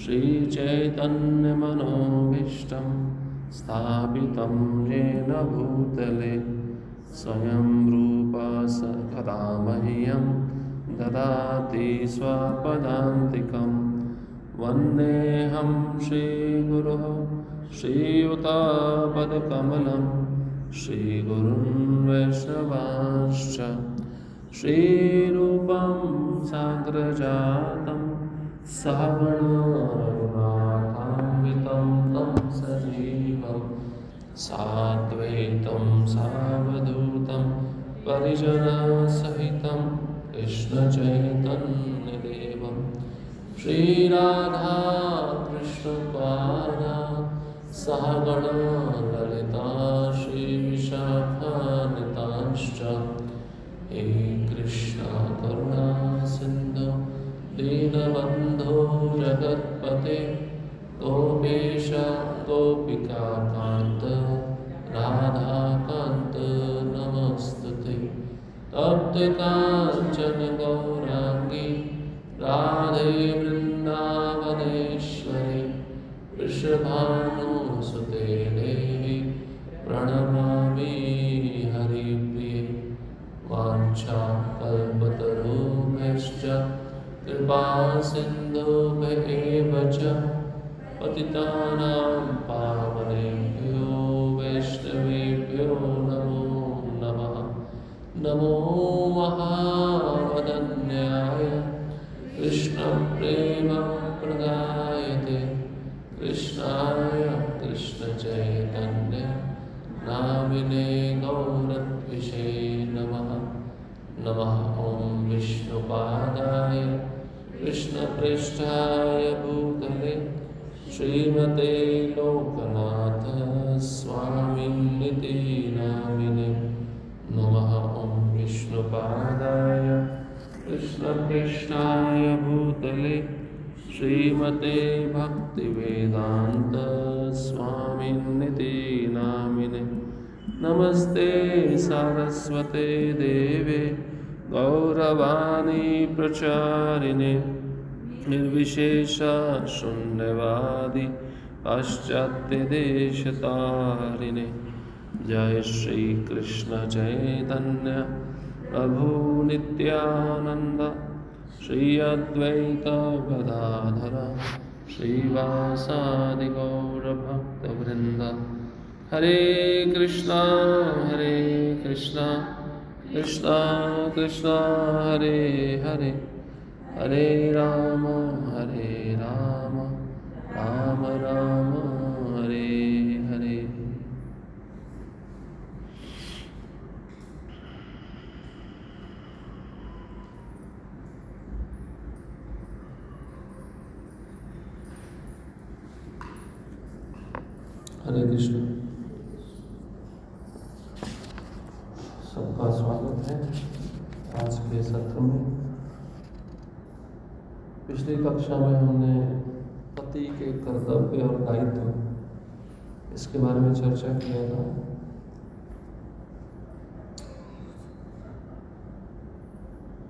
श्रीचैतन्यमनोभीष्टं स्थापितं येन भूतले स्वयं रूपा सकदा मह्यं ददाति स्वपदान्तिकं। वन्देऽहं श्रीगुरुः श्रीयुतापदकमलं श्रीगुरुन् वैष्णवांश्च श्रीरूपं साग्रजातं सहगणरघुनाथान्वितं तं सजीवं साद्वैतं सावधूतं परिजनसहितं कृष्णचैतन्यदेवं श्रीराधा कृष्णपादान् सहगणललिता श्रीविशाखान्वितांश्च हे कृष्ण करुणा सिन्धु दीनबन्धो जगत्पते गोपेश गोपिकान्त राधाकान्त नमस्तुते। तप्त काञ्चन गौराङ्गी राधे वृन्दावनेश्वरी वृषभानुसुते देवी प्रणमामि हरिप्रिये। वाञ्छाकल्पतरुभ्यश्च कृपा सिन्धुभ्येव च पतितानां पावनेभ्यो वैष्णवेभ्यो नमो नमः। नमो महावदन्याय कृष्णप्रेमप्रदायते कृष्णाय कृष्णचैतन्य नामिने गौरत्विषे नमः। नमः ॐ विष्णुपादाय कृष्णप्रेष्ठाय भूतले श्रीमते लोकनाथ स्वामिनिति नामिने। नमः ॐ विष्णुपादाय कृष्णप्रेष्ठाय भूतले श्रीमते भक्तिवेदान्त स्वामिनिति नामिने। नमस्ते सारस्वते देवे गौरवाणी प्रचारिणे निर्विशेष शून्यवादी पाश्चात्यदेशतारिणे। जय श्री कृष्ण चैतन्य प्रभु नित्यानंद श्री अद्वैत गदाधर श्रीवासादि गौरभक्तवृंद। हरे कृष्णा कृष्णा कृष्णा हरे हरे हरे राम राम राम हरे हरे। हरे कृष्ण। सबका स्वागत है आज के सत्र में। पिछली कक्षा में हमने पति के कर्तव्य और दायित्व इसके बारे में चर्चा किया था।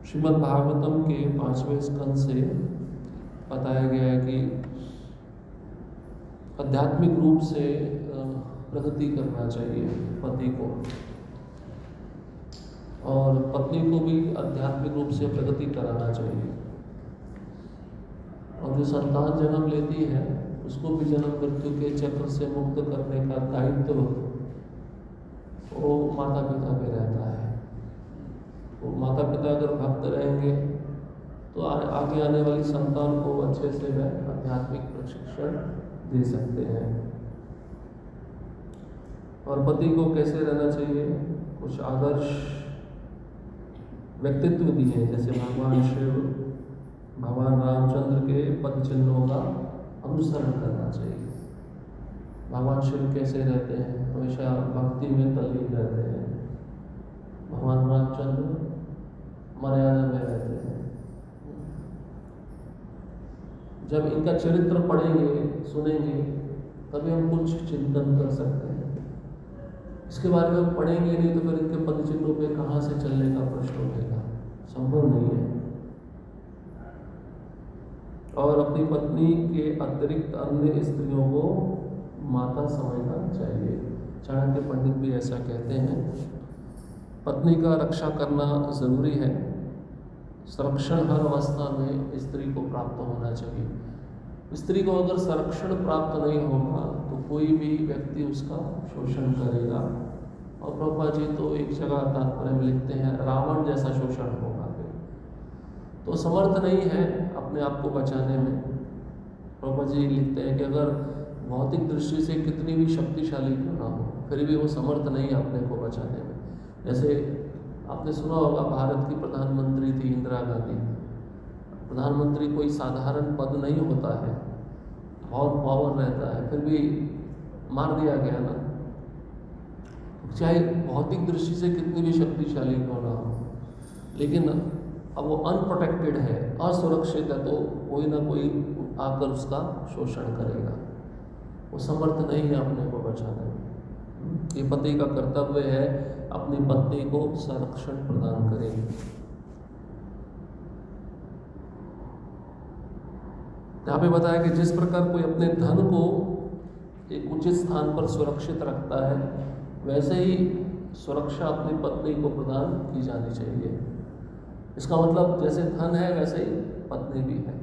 श्रीमद् भागवतम के 5वें स्कंद से बताया गया है कि आध्यात्मिक रूप से प्रगति करना चाहिए पति को, और पत्नी को भी आध्यात्मिक रूप से प्रगति कराना चाहिए। और जो संतान जन्म लेती है उसको भी जन्म मृत्यु के चक्र से मुक्त करने का दायित्व वो माता पिता पे रहता है। वो माता पिता अगर भक्त रहेंगे तो आगे आने वाली संतान को अच्छे से वह आध्यात्मिक प्रशिक्षण दे सकते हैं। और पति को कैसे रहना चाहिए, कुछ आदर्श व्यक्तित्व दिए, जैसे भगवान शिव, भगवान रामचंद्र के पद चिन्हों का अनुसरण करना चाहिए। भगवान शिव कैसे रहते हैं, हमेशा भक्ति में तल्लीन रहते हैं। भगवान रामचंद्र मर्यादा में रहते हैं। जब इनका चरित्र पढ़ेंगे सुनेंगे तभी हम कुछ चिंतन कर सकते हैं। इसके बारे में हम पढ़ेंगे नहीं तो फिर इनके पद चिन्हों पे कहाँ से चलने का प्रश्न उठेगा, संभव नहीं है। और अपनी पत्नी के अतिरिक्त अन्य स्त्रियों को माता समझना चाहिए। चाणक्य पंडित भी ऐसा कहते हैं। पत्नी का रक्षा करना ज़रूरी है। संरक्षण हर अवस्था में स्त्री को प्राप्त होना चाहिए। स्त्री को अगर संरक्षण प्राप्त नहीं होगा तो कोई भी व्यक्ति उसका शोषण करेगा। और प्रभुपाद जी तो एक जगह तात्पर्य में लिखते हैं, रावण जैसा शोषण होगा। फिर तो समर्थ नहीं है अपने आप को बचाने में। प्रभुपाद जी लिखते हैं कि अगर भौतिक दृष्टि से कितनी भी शक्तिशाली क्यों ना हो, फिर भी वो समर्थ नहीं है अपने को बचाने में। जैसे आपने सुना होगा, भारत की प्रधानमंत्री थी इंदिरा गांधी। प्रधानमंत्री कोई साधारण पद नहीं होता है, बहुत पावर रहता है, फिर भी मार दिया गया ना। चाहे भौतिक दृष्टि से कितनी भी शक्तिशाली क्यों ना हो, लेकिन अब वो अनप्रोटेक्टेड है, असुरक्षित है, तो कोई ना कोई आकर उसका शोषण करेगा। वो समर्थ नहीं है अपने को बचाने में। ये पति का कर्तव्य है अपनी पत्नी को संरक्षण प्रदान करें। यहाँ पे बताया कि जिस प्रकार कोई अपने धन को एक उचित स्थान पर सुरक्षित रखता है, वैसे ही सुरक्षा अपनी पत्नी को प्रदान की जानी चाहिए। इसका मतलब जैसे धन है वैसे ही पत्नी भी है।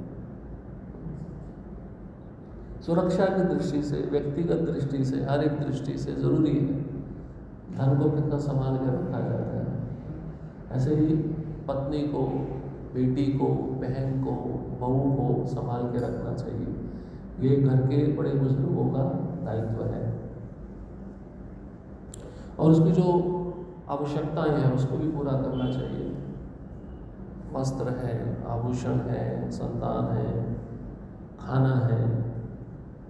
सुरक्षा की दृष्टि से, व्यक्तिगत दृष्टि से, हर एक दृष्टि से ज़रूरी है धन को कितना संभाल कर रखा जाता है। ऐसे ही पत्नी को, बेटी को, बहन को, बहू को संभाल के रखना चाहिए। ये घर के बड़े बुजुर्गों का दायित्व है। और उसकी जो आवश्यकताएं हैं उसको भी पूरा करना चाहिए। वस्त्र है, आभूषण है, संतान है, खाना है,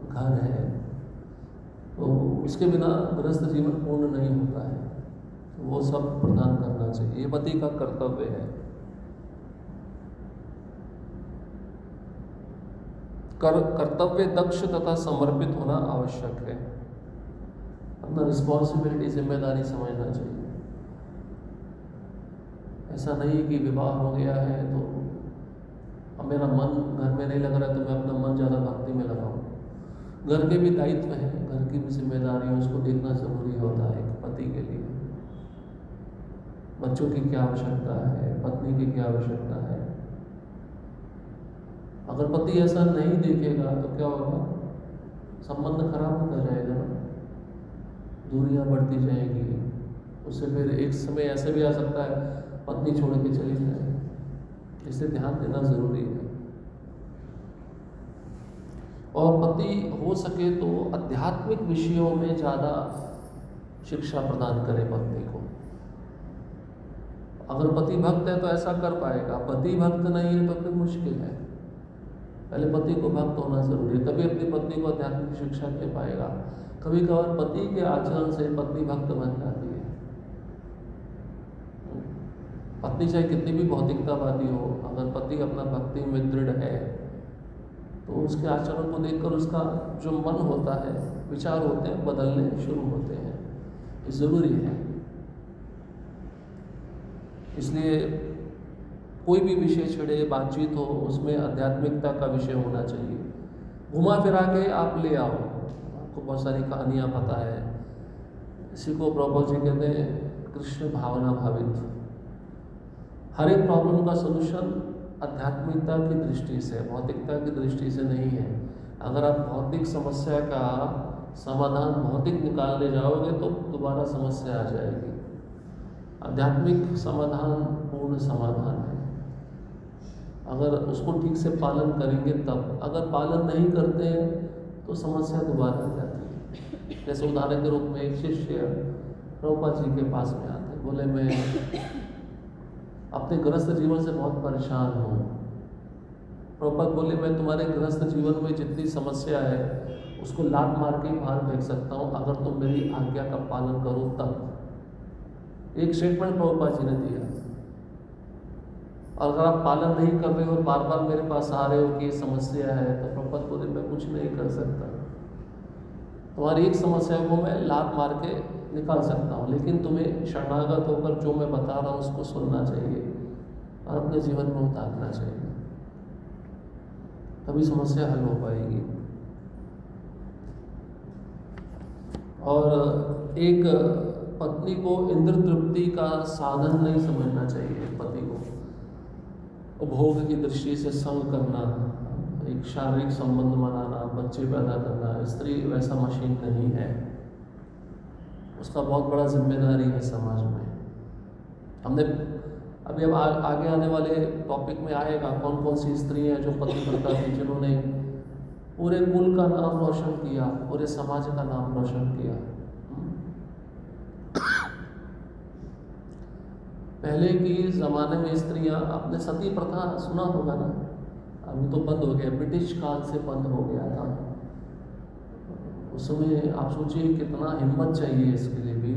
घर है, तो उसके बिना गृहस्थ जीवन पूर्ण नहीं होता है। वो सब प्रदान करना चाहिए, ये पति का कर्तव्य है। कर्तव्य दक्ष तथा समर्पित होना आवश्यक है। अपना रिस्पॉन्सिबिलिटी, जिम्मेदारी समझना चाहिए। ऐसा नहीं कि विवाह हो गया है तो अब मेरा मन घर में नहीं लग रहा है तो मैं अपना मन ज़्यादा भक्ति में लगाऊं। घर के भी दायित्व है, घर की भी जिम्मेदारी है, उसको देखना जरूरी होता है एक पति के लिए। बच्चों की क्या आवश्यकता है, पत्नी की क्या आवश्यकता है। अगर पति ऐसा नहीं देखेगा तो क्या होगा, संबंध खराब होता जाएगा ना, दूरियां बढ़ती जाएंगी। उससे फिर एक समय ऐसे भी आ सकता है पत्नी छोड़ के चली जाए। इसे ध्यान देना जरूरी है। और पति हो सके तो आध्यात्मिक विषयों में ज़्यादा शिक्षा प्रदान करे पत्नी को। अगर पति भक्त है तो ऐसा कर पाएगा, पति भक्त नहीं है तो फिर मुश्किल है। पहले पति को भक्त होना जरूरी है, तभी अपनी पत्नी को आध्यात्मिक शिक्षा दे पाएगा। कभी कभार पति के आचरण से पत्नी भक्त बन जाती है। पत्नी चाहे कितनी भी भौतिकतावादी हो, अगर पति अपना भक्ति में दृढ़ है तो उसके आचरण को देखकर उसका जो मन होता है, विचार होते हैं, बदलने शुरू होते हैं। ये ज़रूरी है। इसलिए कोई भी विषय छेड़े, बातचीत हो, उसमें आध्यात्मिकता का विषय होना चाहिए। घुमा फिरा के आप ले आओ। आपको बहुत सारी कहानियाँ पता है। इसी को प्रभुपाद जी कहते हैं कृष्ण भावना भावित। हर एक प्रॉब्लम का सलूशन आध्यात्मिकता की दृष्टि से, भौतिकता की दृष्टि से नहीं है। अगर आप भौतिक समस्या का समाधान भौतिक निकालने जाओगे तो दोबारा समस्या आ जाएगी। आध्यात्मिक समाधान पूर्ण समाधान है। अगर उसको ठीक से पालन करेंगे तब, अगर पालन नहीं करते हैं तो समस्या दोबारा आ जाती है। जैसे उदाहरण के रूप में एक शिष्य प्रभुपाद जी के पास में आते, बोले मैं अपने गृहस्थ जीवन से बहुत परेशान हूँ। प्रभुपाद बोले मैं तुम्हारे गृहस्थ जीवन में जितनी समस्या है उसको लात मार के बाहर फेंक सकता हूँ, अगर तुम मेरी आज्ञा का पालन करो तब। एक स्टेटमेंट प्रभुपाद जी ने दिया। और अगर आप पालन नहीं कर रहे हो और बार बार मेरे पास आ रहे हो कि ये समस्या है, तो प्रभुपाद बोले मैं कुछ नहीं कर सकता। तुम्हारी एक समस्या को मैं लात मार के निकाल सकता हूँ, लेकिन तुम्हें शरणागत होकर जो मैं बता रहा हूँ उसको सुनना चाहिए और अपने जीवन में उतारना चाहिए। तभी समस्या हल हो पाएगी। और एक पत्नी को इंद्र तृप्ति का साधन नहीं समझना चाहिए। पति को उपभोग की दृष्टि से संग करना, एक शारीरिक संबंध बनाना, बच्चे पैदा करना, स्त्री वैसा मशीन नहीं है। उसका बहुत बड़ा जिम्मेदारी है समाज में। हमने अभी अब आगे आने वाले टॉपिक में आएगा कौन कौन सी स्त्री हैं जो पतिव्रता थी, जिन्होंने पूरे कुल का नाम रोशन किया, पूरे समाज का नाम रोशन किया। पहले की ज़माने में स्त्रियां, आपने सती प्रथा सुना होगा ना, अभी तो बंद हो गया, ब्रिटिश काल से बंद हो गया था। उस समय आप सोचिए कितना हिम्मत चाहिए इसके लिए भी।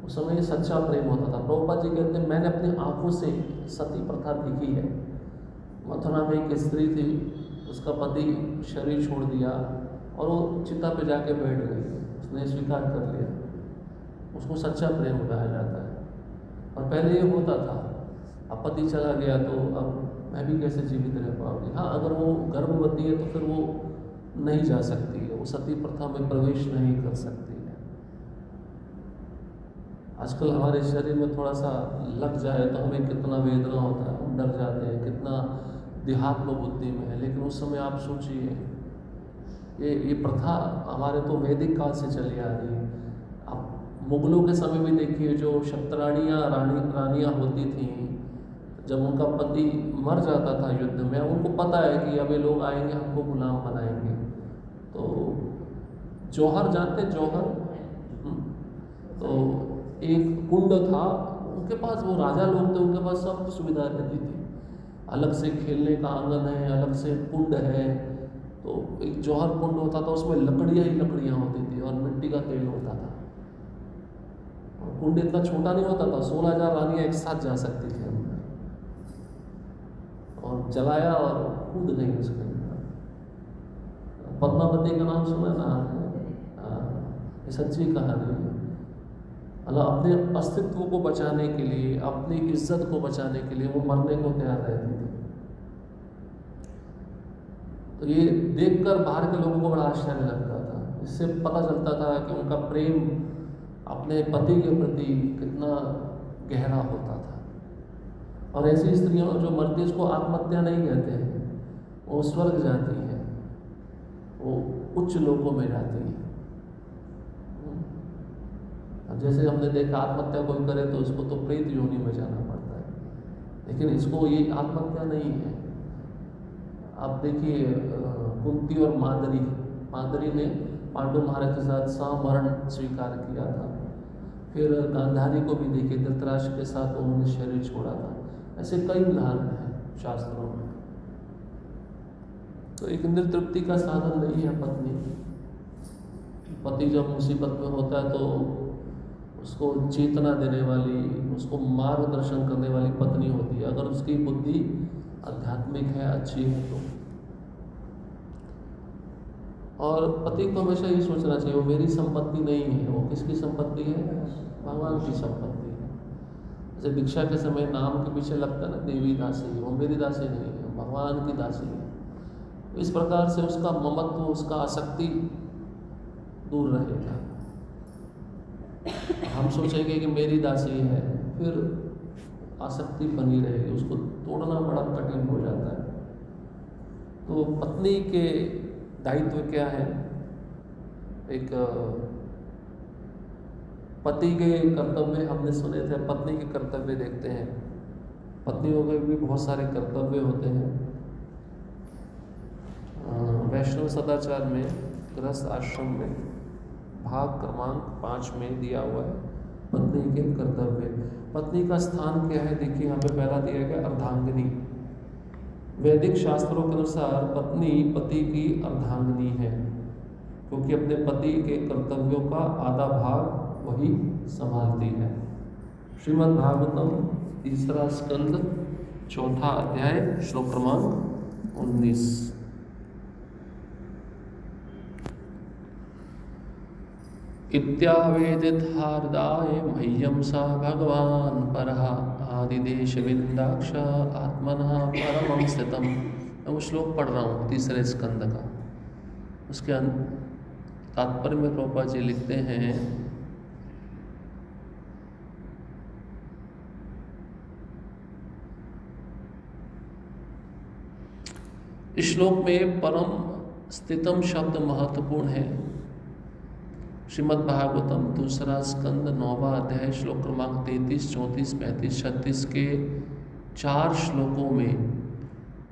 उस समय सच्चा प्रेम होता था। प्रभुपाद जी कहते हैं मैंने अपनी आंखों से सती प्रथा देखी है। मथुरा में एक स्त्री थी, उसका पति शरीर छोड़ दिया और वो चिता पे जाके बैठ गई, उसने स्वीकार कर लिया। उसको सच्चा प्रेम कहा जाता है। और पहले ये होता था, अब पति चला गया तो अब मैं भी कैसे जीवित रह पाऊंगी। हाँ, अगर वो गर्भवती है तो फिर वो नहीं जा सकती है, वो सती प्रथा में प्रवेश नहीं कर सकती है। आजकल हमारे शरीर में थोड़ा सा लग जाए तो हमें कितना वेदना होता है, हम डर जाते हैं, कितना देहात्म बुद्धि में है। लेकिन उस समय आप सोचिए, ये प्रथा हमारे तो वैदिक काल से चली आ रही है। आप मुगलों के समय भी देखिए, जो क्षत्राणियाँ रानियाँ होती थीं, जब उनका पति मर जाता था युद्ध में, उनको पता है कि अब ये लोग आएंगे हमको गुलाम बनाएंगे, तो जौहर जानते, जौहर तो एक कुंड था उनके पास, वो राजा लोग थे, उनके पास सब सुविधा रहती थी। अलग से खेलने का आंगन है, अलग से कुंड है, तो एक जौहर कुंड होता था, उसमें लकड़ियाँ ही लकड़ियाँ होती थी और मिट्टी का तेल होता था। और कुंड इतना छोटा नहीं होता था, 16,000 रानियाँ एक साथ जा सकती थी अंदर। और जलाया और कूद गई उसके अंदर। पद्मावती का नाम सुना ना? ये सच्ची कहानी है। अल्लाह अपने अस्तित्व को बचाने के लिए, अपनी इज्जत को बचाने के लिए वो मरने को तैयार रहती थी। तो ये देखकर बाहर के लोगों को बड़ा आश्चर्य लगता था। इससे पता चलता था कि उनका प्रेम अपने पति के प्रति कितना गहरा होता था। और ऐसी स्त्रियों जो मरती, उसको आत्महत्या नहीं कहते हैं, वो स्वर्ग जाती हैं, वो उच्च लोकों में जाती हैं। जैसे हमने देखा आत्महत्या कोई करे तो उसको तो प्रेत योनि में जाना पड़ता है, लेकिन इसको ये आत्महत्या नहीं है। आप देखिए कुंती और माद्री ने पांडु महाराज के साथ समरण स्वीकार किया था। फिर गांधारी को भी देखिए, धृतराष्ट्र के साथ उन्होंने शरीर छोड़ा था। ऐसे कई उदाहरण हैं शास्त्रों में। तो एक इंद्र तृप्ति का साधन नहीं है पत्नी। पति जब मुसीबत में होता है तो उसको चेतना देने वाली, उसको मार्गदर्शन करने वाली पत्नी होती है, अगर उसकी बुद्धि आध्यात्मिक है, अच्छी है तो। और पति को हमेशा ये सोचना चाहिए वो मेरी संपत्ति नहीं है। वो किसकी संपत्ति है? भगवान की संपत्ति है। जैसे दीक्षा के समय नाम के पीछे लगता है ना, देवी दासी, वो मेरी दासी नहीं है, भगवान की दासी है। इस प्रकार से उसका ममत्व, उसका आसक्ति दूर रहेगा। हम सोचेंगे कि मेरी दासी है, फिर आसक्ति बनी रहेगी, उसको तोड़ना बड़ा कठिन हो जाता है। तो पत्नी के दायित्व क्या है? एक पति के कर्तव्य हमने सुने थे, पत्नी के कर्तव्य देखते हैं। पत्नियों के भी बहुत सारे कर्तव्य होते हैं। वैष्णव सदाचार में गृहस्थ आश्रम में भाग क्रमांक 5 में दिया हुआ है पत्नी के कर्तव्य। पत्नी का स्थान क्या है? देखिए यहाँ पे पहला दिया गया अर्धांगिनी। वैदिक शास्त्रों के अनुसार पत्नी पति की अर्धांगिनी है, क्योंकि अपने पति के कर्तव्यों का आधा भाग वही संभालती है। श्रीमद् भागवतम 3 स्कंद 4 अध्याय श्लोक क्रमांक 19। इत्यावेदितार्दाय मह्यं स भगवान् परः आदिदेशविन्दाक्ष आत्मनः परमं स्थितं मैं वो श्लोक पढ़ रहा हूँ 3 स्कंद का। उसके तात्पर्य में प्रभुपाद जी लिखते हैं, इस श्लोक में परम स्थितम शब्द महत्वपूर्ण है। श्रीमद् भागवतम 2 स्कंद 9वां अध्याय श्लोक क्रमांक 33, 34, 35, 36 के 4 श्लोकों में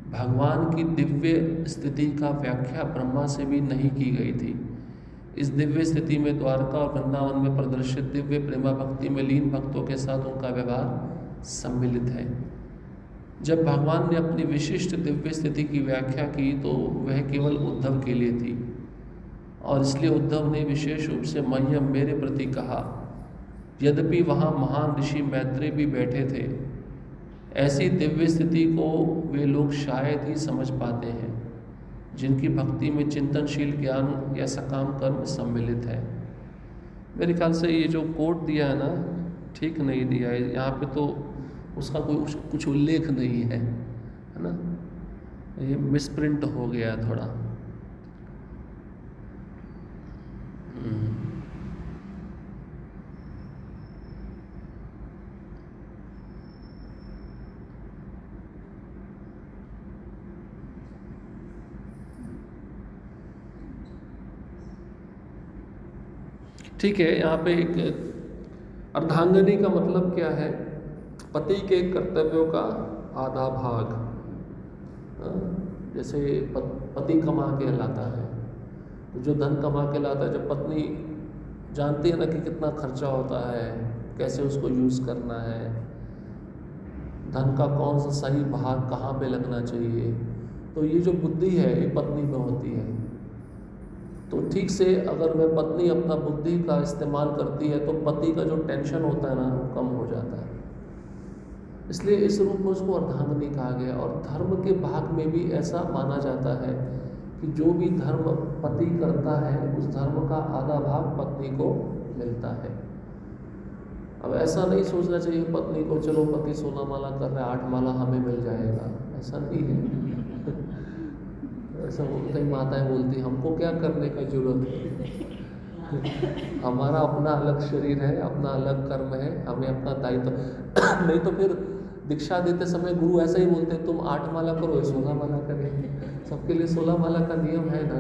भगवान की दिव्य स्थिति का व्याख्या ब्रह्मा से भी नहीं की गई थी। इस दिव्य स्थिति में द्वारका और वृंदावन में प्रदर्शित दिव्य प्रेमा भक्ति में लीन भक्तों के साथ उनका व्यवहार सम्मिलित है। जब भगवान ने अपनी विशिष्ट दिव्य स्थिति की व्याख्या की तो वह केवल उद्धव के लिए थी, और इसलिए उद्धव ने विशेष रूप से मह्यम मेरे प्रति कहा। यद्यपि वहाँ महान ऋषि मैत्रेय भी बैठे थे, ऐसी दिव्य स्थिति को वे लोग शायद ही समझ पाते हैं जिनकी भक्ति में चिंतनशील ज्ञान या सकाम कर्म सम्मिलित है। मेरे ख्याल से ये जो कोड दिया है ना, ठीक नहीं दिया है। यहाँ पे तो उसका कोई कुछ उल्लेख नहीं है ना, ये मिसप्रिंट हो गया थोड़ा। ठीक है, यहाँ पे एक अर्धांगिनी का मतलब क्या है? पति के कर्तव्यों का आधा भाग। जैसे पति कमा के लाता है, तो जो धन कमा के लाता है, जब पत्नी जानती है ना कि कितना खर्चा होता है, कैसे उसको यूज़ करना है, धन का कौन सा सही भाग कहाँ पे लगना चाहिए, तो ये जो बुद्धि है ये पत्नी में होती है। तो ठीक से अगर वह पत्नी अपना बुद्धि का इस्तेमाल करती है तो पति का जो टेंशन होता है ना वो कम हो जाता है। इसलिए इस रूप में उसको अर्धांगिनी कहा गया। और धर्म के भाग में भी ऐसा माना जाता है कि जो भी धर्म पति करता है उस धर्म का आधा भाग पत्नी को मिलता है। अब ऐसा नहीं सोचना चाहिए पत्नी को, चलो पति 16 माला कर रहा है 8 माला हमें मिल जाएगा, ऐसा नहीं है। ऐसा कई माताएं बोलती हमको क्या करने का जरूरत है, हमारा अपना अलग शरीर है, अपना अलग कर्म है, हमें अपना दायित्व नहीं तो फिर दीक्षा देते समय गुरु ऐसा ही बोलते तुम 8 माला करो 16 माला करेंगे, सबके लिए 16 माला का नियम है ना।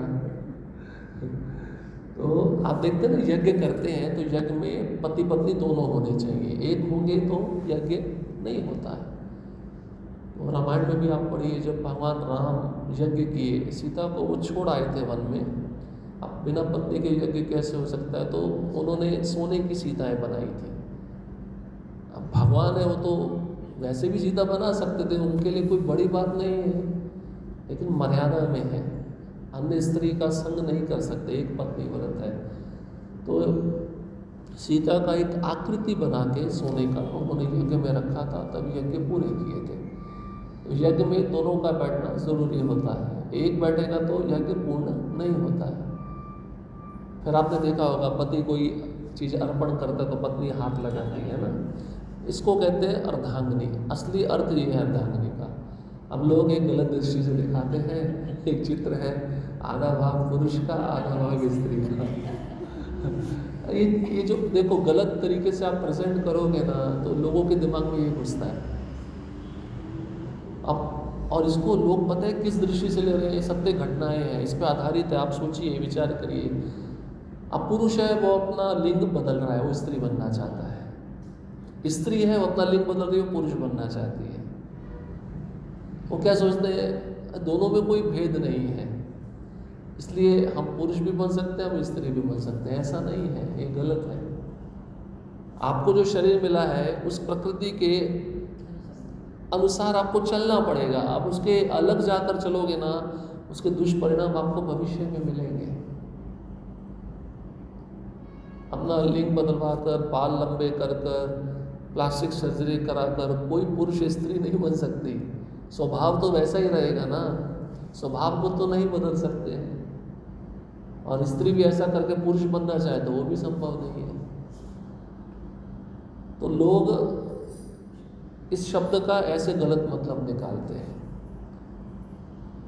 तो आप देखते हैं ना यज्ञ करते हैं तो यज्ञ में पति पत्नी दोनों होने चाहिए, एक होंगे तो यज्ञ नहीं होता है। तो रामायण में भी आप पढ़िए, जब भगवान राम यज्ञ किए, सीता को वो छोड़ आए थे वन में, अब बिना पत्नी के यज्ञ कैसे हो सकता है, तो उन्होंने सोने की सीताएं बनाई थी। अब भगवान है वो तो वैसे भी सीता बना सकते थे, उनके लिए कोई बड़ी बात नहीं है, लेकिन मर्यादा में है, अन्य स्त्री का संग नहीं कर सकते, एक पत्नी व्रत है। तो सीता का एक आकृति बना के सोने का उन्होंने यज्ञ में रखा था, तब यज्ञ पूरे किए थे। तो यज्ञ में दोनों का बैठना जरूरी होता है, एक बैठेगा तो यज्ञ पूर्ण नहीं होता है। फिर आपने देखा होगा पति कोई चीज़ अर्पण करता है तो पत्नी हाथ लगाती है ना, इसको कहते हैं अर्धांगिनी। असली अर्थ ये है अर्धांगिनी का। अब लोग एक गलत दृष्टि से दिखाते हैं, एक चित्र है आधा भाग पुरुष का आधा भाग स्त्री का। ये जो देखो गलत तरीके से आप प्रेजेंट करोगे ना तो लोगों के दिमाग में ये घुसता है। अब और इसको लोग पता है किस दृष्टि से ले रहे हैं, ये सत्य घटनाएं हैं, इस पर आधारित है। आप सोचिए, विचार करिए। अब पुरुष है वो अपना लिंग बदल रहा है, वो स्त्री बनना चाहता है, स्त्री है वो अपना लिंग बदल रही है, वो पुरुष बनना चाहती है। वो क्या सोचते हैं दोनों में कोई भेद नहीं है, इसलिए हम पुरुष भी बन सकते हैं, हम स्त्री भी बन सकते हैं। ऐसा नहीं है, ये गलत है। आपको जो शरीर मिला है उस प्रकृति के अनुसार आपको चलना पड़ेगा। आप उसके अलग जाकर चलोगे ना, उसके दुष्परिणाम आपको भविष्य में मिलेंगे। अपना लिंग बदलवा कर, बाल लंबे कर कर, प्लास्टिक सर्जरी कराकर कोई पुरुष स्त्री नहीं बन सकती। स्वभाव तो वैसा ही रहेगा ना, स्वभाव को तो नहीं बदल सकते हैं। और स्त्री भी ऐसा करके पुरुष बनना चाहे तो वो भी संभव नहीं है। तो लोग इस शब्द का ऐसे गलत मतलब निकालते हैं।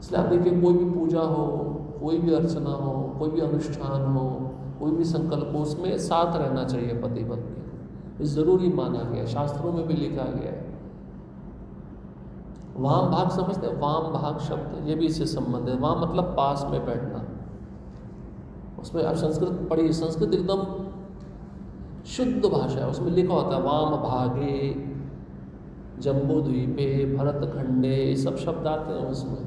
इसलिए आप देखिए, कोई भी पूजा हो, कोई भी अर्चना हो, कोई भी अनुष्ठान हो, कोई भी संकल्प हो, उसमें साथ रहना चाहिए पति पत्नी को। ये ज़रूरी माना गया है, शास्त्रों में भी लिखा गया है। वाम भाग समझते हैं? वाम भाग शब्द ये भी इससे संबंध है। वाम मतलब पास में बैठना। उसमें आप संस्कृत पढ़िए, संस्कृत एकदम शुद्ध भाषा है। उसमें लिखा होता है वाम भागे जम्बू द्वीपे भरत खंडे, सब शब्द आते हैं उसमें।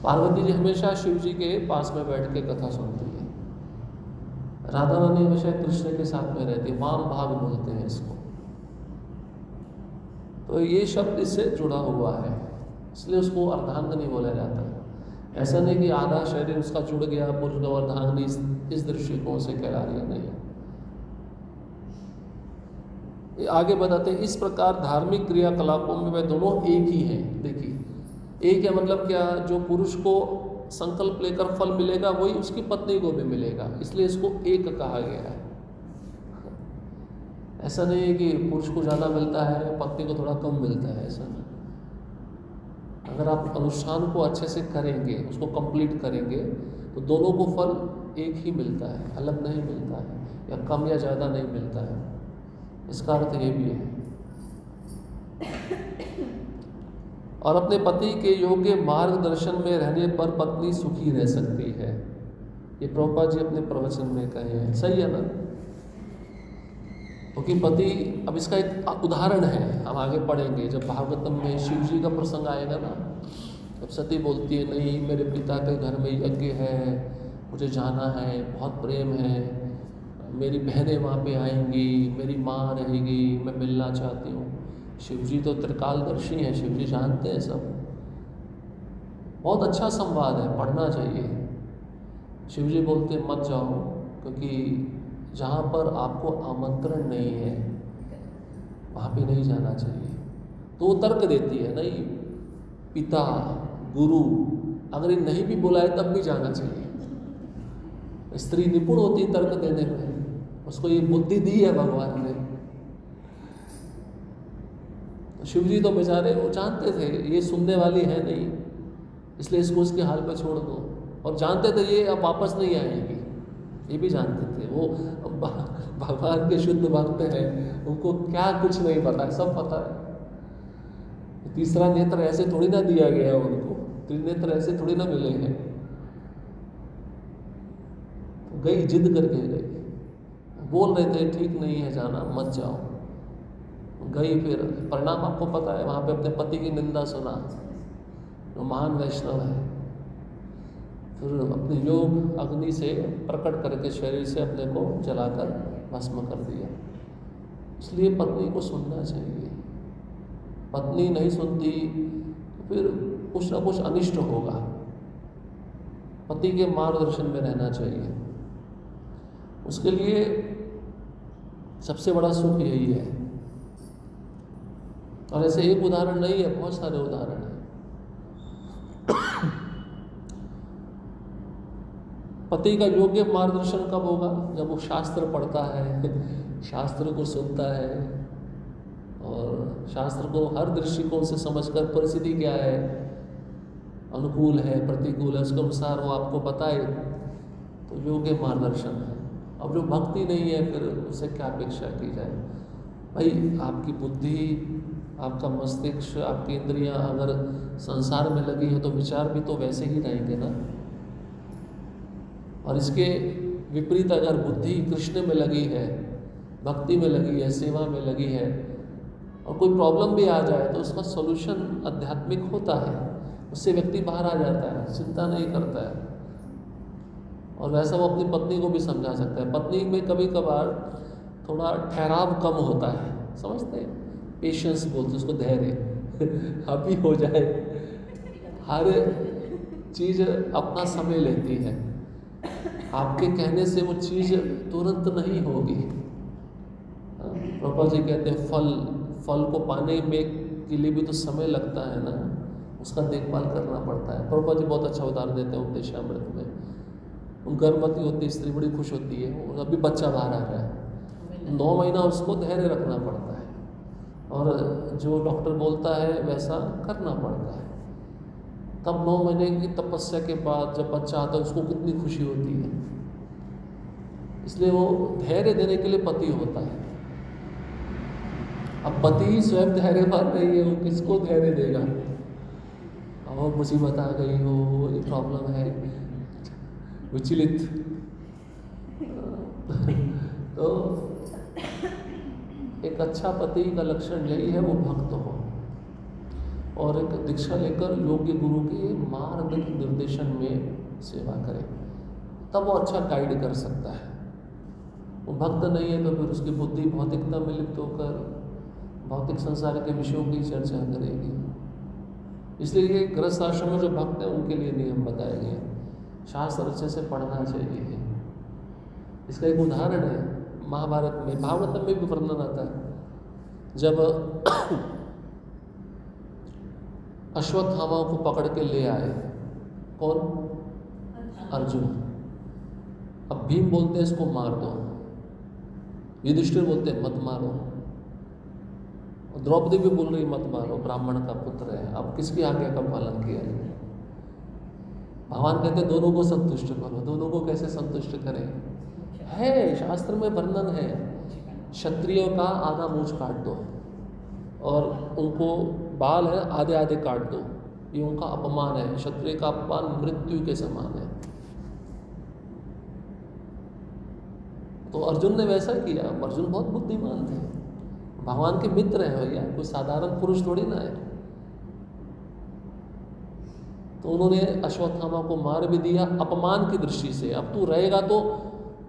पार्वती जी हमेशा शिव जी के पास में बैठ के कथा सुनती है। राधा रानी हमेशा कृष्ण के साथ में रहती है। वाम भाग बोलते हैं इसको। तो ये शब्द इससे जुड़ा हुआ है, इसलिए उसको अर्धांगिनी बोला जाता है। ऐसा नहीं कि आधा शरीर उसका जुड़ गया, पुरुष को अर्धांगिनी इस दृष्टिकोण से कहला रही नहीं। ये आगे बताते हैं, इस प्रकार धार्मिक क्रियाकलापों में वे दोनों एक ही हैं। देखिए, एक है मतलब क्या? जो पुरुष को संकल्प लेकर फल मिलेगा वही उसकी पत्नी को भी मिलेगा, इसलिए इसको एक कहा गया है। ऐसा नहीं है कि पुरुष को ज़्यादा मिलता है, पत्नी को थोड़ा कम मिलता है, ऐसा नहीं। अगर आप अनुष्ठान को अच्छे से करेंगे, उसको कंप्लीट करेंगे, तो दोनों को फल एक ही मिलता है, अलग नहीं मिलता है, या कम या ज़्यादा नहीं मिलता है। इसका अर्थ ये भी है। और अपने पति के योग्य मार्गदर्शन में रहने पर पत्नी सुखी रह सकती है। ये प्रभुपाद जी अपने प्रवचन में कहे हैं। सही है ना? क्योंकि पति, अब इसका एक उदाहरण है, हम आगे पढ़ेंगे जब भागवतम में शिव जी का प्रसंग आएगा ना। जब सती बोलती है, नहीं मेरे पिता के घर में यज्ञ है, मुझे जाना है, बहुत प्रेम है, मेरी बहनें वहाँ पे आएंगी, मेरी माँ रहेगी, मैं मिलना चाहती हूँ। शिव जी तो त्रिकालदर्शी हैं, शिव जी जानते हैं सब। बहुत अच्छा संवाद है, पढ़ना चाहिए। शिव जी बोलते हैं मत जाओ, क्योंकि जहाँ पर आपको आमंत्रण नहीं है वहाँ पे नहीं जाना चाहिए। तो वो तर्क देती है, नहीं पिता गुरु अगर ये नहीं भी बुलाए तब भी जाना चाहिए। स्त्री निपुण होती है तर्क देने में, उसको ये बुद्धि दी है भगवान ने। तो शिव जी तो बेचारे वो जानते थे ये सुनने वाली है नहीं, इसलिए इसको उसके हाल पे छोड़ दो। और जानते थे ये अब वापस नहीं आएगी, ये भी जानते थे। वो भगवान के शुद्ध भक्त हैं, उनको क्या कुछ नहीं पता है, सब पता है। तीसरा नेत्र ऐसे थोड़ी ना दिया गया उनको, त्रिनेत्र ऐसे थोड़ी ना मिले हैं। तो गई, जिद करके गई, बोल रहे थे ठीक नहीं है जाना, मत जाओ। गई, फिर परिणाम आपको पता है, वहाँ पे अपने पति की निंदा सुना, जो महान वैष्णव है। फिर अपने योग अग्नि से प्रकट करके शरीर से अपने को जलाकर भस्म कर दिया। इसलिए पत्नी को सुनना चाहिए। पत्नी नहीं सुनती तो फिर कुछ ना कुछ अनिष्ट होगा। पति के मार्गदर्शन में रहना चाहिए। उसके लिए सबसे बड़ा सुख यही है। और ऐसे एक उदाहरण नहीं है, बहुत सारे उदाहरण हैं। पति का योग्य मार्गदर्शन कब होगा? जब वो शास्त्र पढ़ता है, शास्त्र को सुनता है, और शास्त्र को हर दृष्टिकोण से समझकर परिस्थिति क्या है, अनुकूल है प्रतिकूल है, उसके अनुसार वो आपको बताए, तो योग्य मार्गदर्शन है। अब जो भक्ति नहीं है फिर उससे क्या अपेक्षा की जाए? भाई आपकी बुद्धि, आपका मस्तिष्क, आपकी इंद्रियां अगर संसार में लगी है तो विचार भी तो वैसे ही रहेंगे ना। और इसके विपरीत अगर बुद्धि कृष्ण में लगी है, भक्ति में लगी है, सेवा में लगी है, और कोई प्रॉब्लम भी आ जाए तो उसका सॉल्यूशन आध्यात्मिक होता है, उससे व्यक्ति बाहर आ जाता है, चिंता नहीं करता है। और वैसा वो अपनी पत्नी को भी समझा सकता है। पत्नी में कभी कभार थोड़ा ठहराव कम होता है, समझते हैं, पेशेंस बोलते उसको, धैर्य अभी हो जाए। हर चीज़ अपना समय लेती है, आपके कहने से वो चीज़ तुरंत नहीं होगी। प्रभुपाद जी कहते हैं फल को पाने में के लिए भी तो समय लगता है ना, उसका देखभाल करना पड़ता है। प्रभुपाद जी बहुत अच्छा उदाहरण देते हैं उपदेशामृत में। गर्भवती होती है स्त्री, बड़ी खुश होती है, और अभी बच्चा बाहर आ रहा है, 9 महीना उसको धैर्य रखना पड़ता है, और जो डॉक्टर बोलता है वैसा करना पड़ता है। तब 9 महीने की तपस्या के बाद जब बच्चा आता है उसको कितनी खुशी होती है। इसलिए वो धैर्य देने के लिए पति होता है। अब पति ही स्वयं धैर्यवान नहीं है, वो किसको धैर्य देगा? और मुसीबत आ गई हो, ये प्रॉब्लम है, विचलित। तो एक अच्छा पति का लक्षण यही है, वो भक्त हो और एक दीक्षा लेकर योग्य गुरु के मार्ग निर्देशन में सेवा करे, तब वो अच्छा गाइड कर सकता है। वो भक्त नहीं है तो फिर उसकी बुद्धि भौतिकता में लिप्त होकर भौतिक संसार के विषयों की चर्चा करेगी। इसलिए ये गृहस्थ आश्रम में जो भक्त हैं उनके लिए नियम बताए गए हैं। शास्त्र अच्छे से पढ़ना चाहिए। इसका एक उदाहरण है महाभारत में, भागवत में भी वर्णन आता है। जब अश्वत्थामा को पकड़ के ले आए, कौन? अर्जुन। अब भीम बोलते हैं इसको मार दो, युधिष्ठिर बोलते हैं मत मारो, द्रौपदी भी बोल रही मत मारो, ब्राह्मण का पुत्र है। अब किसकी आज्ञा का पालन किया जाए? भगवान कहते हैं दोनों को संतुष्ट करो। दोनों को कैसे संतुष्ट करें? है शास्त्र में वर्णन है, क्षत्रियों का आधा मूंछ काट दो और उनको बाल है आधे आधे काट दो, ये उनका अपमान है। क्षत्रिय का अपमान मृत्यु के समान है। तो अर्जुन ने वैसा किया। अर्जुन बहुत बुद्धिमान थे, भगवान के मित्र हैं भैया, कोई साधारण पुरुष थोड़ी ना है। तो उन्होंने अश्वत्थामा को मार भी दिया अपमान की दृष्टि से। अब तू रहेगा तो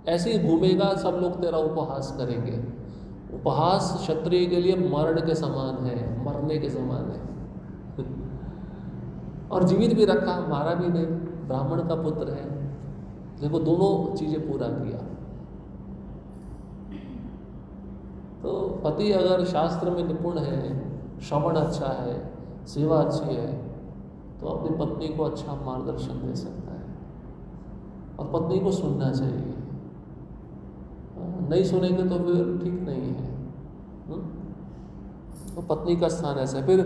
ऐसे ही घूमेगा, सब लोग तेरा उपहास करेंगे। उपहास क्षत्रिय के लिए मरण के समान है, मरने के समान है। और जीवित भी रखा, मारा भी नहीं, ब्राह्मण का पुत्र है। देखो दोनों चीजें पूरा किया। तो पति अगर शास्त्र में निपुण है, श्रवण अच्छा है, सेवा अच्छी है, तो अपनी पत्नी को अच्छा मार्गदर्शन दे सकता है। और पत्नी को सुनना चाहिए, नहीं सुनेंगे तो फिर ठीक नहीं है। तो पत्नी का स्थान ऐसा है। फिर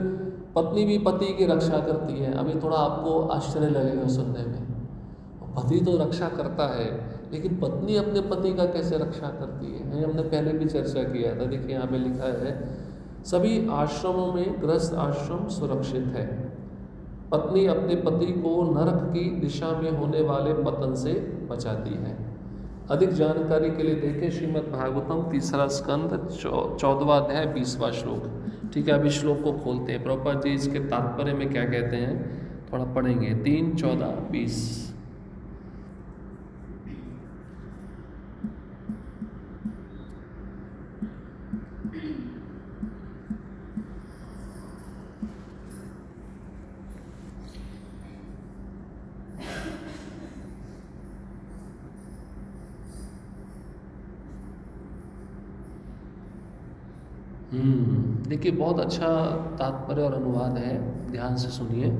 पत्नी भी पति की रक्षा करती है। अभी थोड़ा आपको आश्चर्य लगेगा सुनने में, पति तो रक्षा करता है, लेकिन पत्नी अपने पति का कैसे रक्षा करती है? हमने पहले भी चर्चा किया था। देखिए यहाँ पे लिखा है, सभी आश्रमों में गृहस्थ आश्रम सुरक्षित है। पत्नी अपने पति को नरक की दिशा में होने वाले पतन से बचाती है। अधिक जानकारी के लिए देखें श्रीमद् भागवतम 3 स्कंद 14वां अध्याय 20वां श्लोक। ठीक है, अभी श्लोक को खोलते हैं। प्रभुपाद जी इसके तात्पर्य में क्या कहते हैं थोड़ा पढ़ेंगे। 3, 14, 20। देखिए बहुत अच्छा तात्पर्य और अनुवाद है, ध्यान से सुनिए।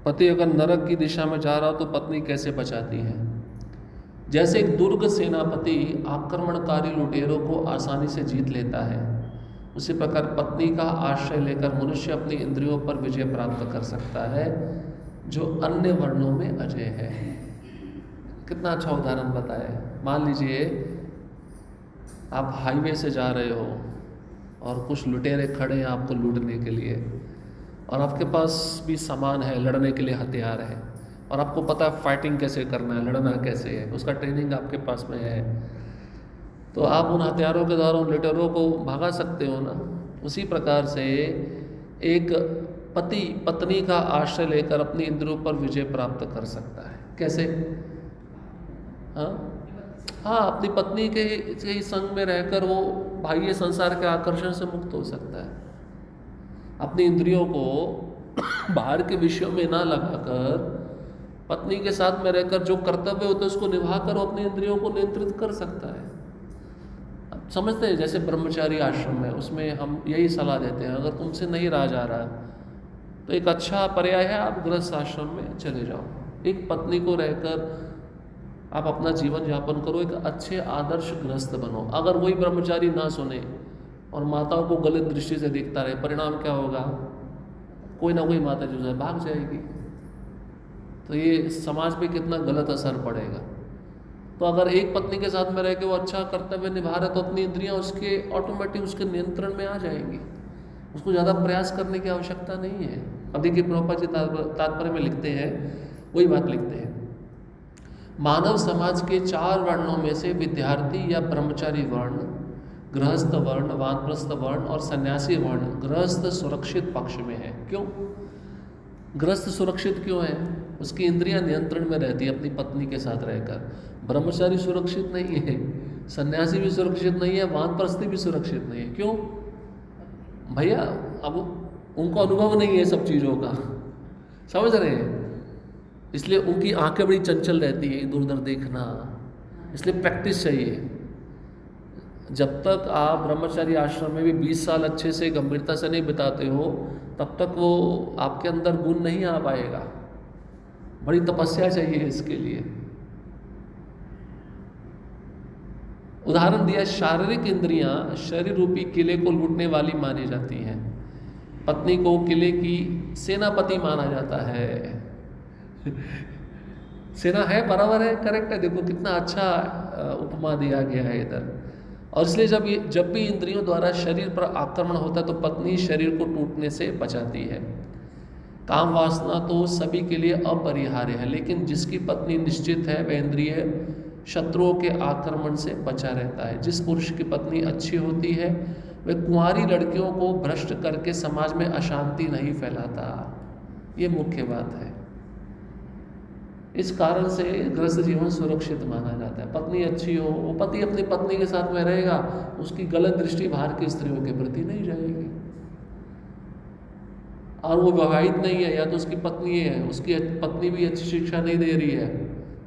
पति अगर नरक की दिशा में जा रहा हो तो पत्नी कैसे बचाती है? जैसे एक दुर्ग सेनापति आक्रमणकारी लुटेरों को आसानी से जीत लेता है, उसी प्रकार पत्नी का आश्रय लेकर मनुष्य अपनी इंद्रियों पर विजय प्राप्त कर सकता है, जो अन्य वर्णों में अजय है। कितना अच्छा उदाहरण बताया। मान लीजिए आप हाईवे से जा रहे हो और कुछ लुटेरे खड़े हैं आपको लूटने के लिए, और आपके पास भी सामान है, लड़ने के लिए हथियार है, और आपको पता है फाइटिंग कैसे करना है, लड़ना कैसे है, उसका ट्रेनिंग आपके पास में है। तो आप उन हथियारों के द्वारा उन लुटेरों को भगा सकते हो ना। उसी प्रकार से एक पति पत्नी का आश्रय लेकर अपनी इंद्रियों पर विजय प्राप्त कर सकता है। कैसे? हाँ, अपनी पत्नी के संग में रहकर वो बाह्य संसार के आकर्षण से मुक्त हो सकता है। अपनी इंद्रियों को बाहर के विषयों में ना लगाकर पत्नी के साथ में रहकर जो कर्तव्य होते हैं उसको निभाकर वो अपनी इंद्रियों को नियंत्रित कर सकता है। अब समझते हैं जैसे ब्रह्मचारी आश्रम है, उसमें हम यही सलाह देते हैं, अगर तुमसे नहीं रहा जा रहा तो एक अच्छा पर्याय है आप गृहस्थ आश्रम में चले जाओ। एक पत्नी को रहकर आप अपना जीवन यापन करो, एक अच्छे आदर्श गृहस्थ बनो। अगर वही ब्रह्मचारी ना सुने और माताओं को गलत दृष्टि से देखता रहे, परिणाम क्या होगा? कोई ना कोई माता जो है भाग जाएगी। तो ये समाज पे कितना गलत असर पड़ेगा। तो अगर एक पत्नी के साथ में रह के वो अच्छा कर्तव्य निभा रहे तो अपनी इंद्रियां उसके ऑटोमेटिक उसके नियंत्रण में आ जाएंगी, उसको ज़्यादा प्रयास करने की आवश्यकता नहीं है। अब देखिए प्रभुपाद जी तात्पर्य में लिखते हैं, वही बात लिखते हैं, मानव समाज के 4 वर्णों में से विद्यार्थी या ब्रह्मचारी वर्ण, गृहस्थ वर्ण, वानप्रस्थ वर्ण और सन्यासी वर्ण गृहस्थ सुरक्षित पक्ष में है। क्यों गृहस्थ सुरक्षित क्यों है? उसकी इंद्रियां नियंत्रण में रहती है अपनी पत्नी के साथ रहकर। ब्रह्मचारी सुरक्षित नहीं है, सन्यासी भी सुरक्षित नहीं है, वानप्रस्थी भी सुरक्षित नहीं है। क्यों भैया? अब उनको अनुभव नहीं है सब चीज़ों का, समझ रहे हैं? इसलिए उनकी आंखें बड़ी चंचल रहती है, इधर उधर देखना, इसलिए प्रैक्टिस चाहिए। जब तक आप ब्रह्मचारी आश्रम में भी 20 साल अच्छे से गंभीरता से नहीं बिताते हो, तब तक वो आपके अंदर गुण नहीं आ पाएगा। बड़ी तपस्या चाहिए इसके लिए। उदाहरण दिया, शारीरिक इंद्रियां शरीर रूपी किले को लूटने वाली मानी जाती हैं। पत्नी को किले की सेनापति माना जाता है। सेना है, बराबर है, करेक्ट है। देखो कितना अच्छा उपमा दिया गया है इधर। और इसलिए जब भी इंद्रियों द्वारा शरीर पर आक्रमण होता है तो पत्नी शरीर को टूटने से बचाती है। काम वासना तो सभी के लिए अपरिहार्य है, लेकिन जिसकी पत्नी निश्चित है वह इंद्रिय शत्रुओं के आक्रमण से बचा रहता है। जिस पुरुष की पत्नी अच्छी होती है वह कुंवारी लड़कियों को भ्रष्ट करके समाज में अशांति नहीं फैलाता। ये मुख्य बात है। इस कारण से गृहस्थ जीवन सुरक्षित माना जाता है। पत्नी अच्छी हो, वो पति अपनी पत्नी के साथ में रहेगा, उसकी गलत दृष्टि बाहर की स्त्रियों के प्रति नहीं जाएगी। और वो विवाहित नहीं है, या तो उसकी पत्नी है, उसकी पत्नी भी अच्छी शिक्षा नहीं दे रही है,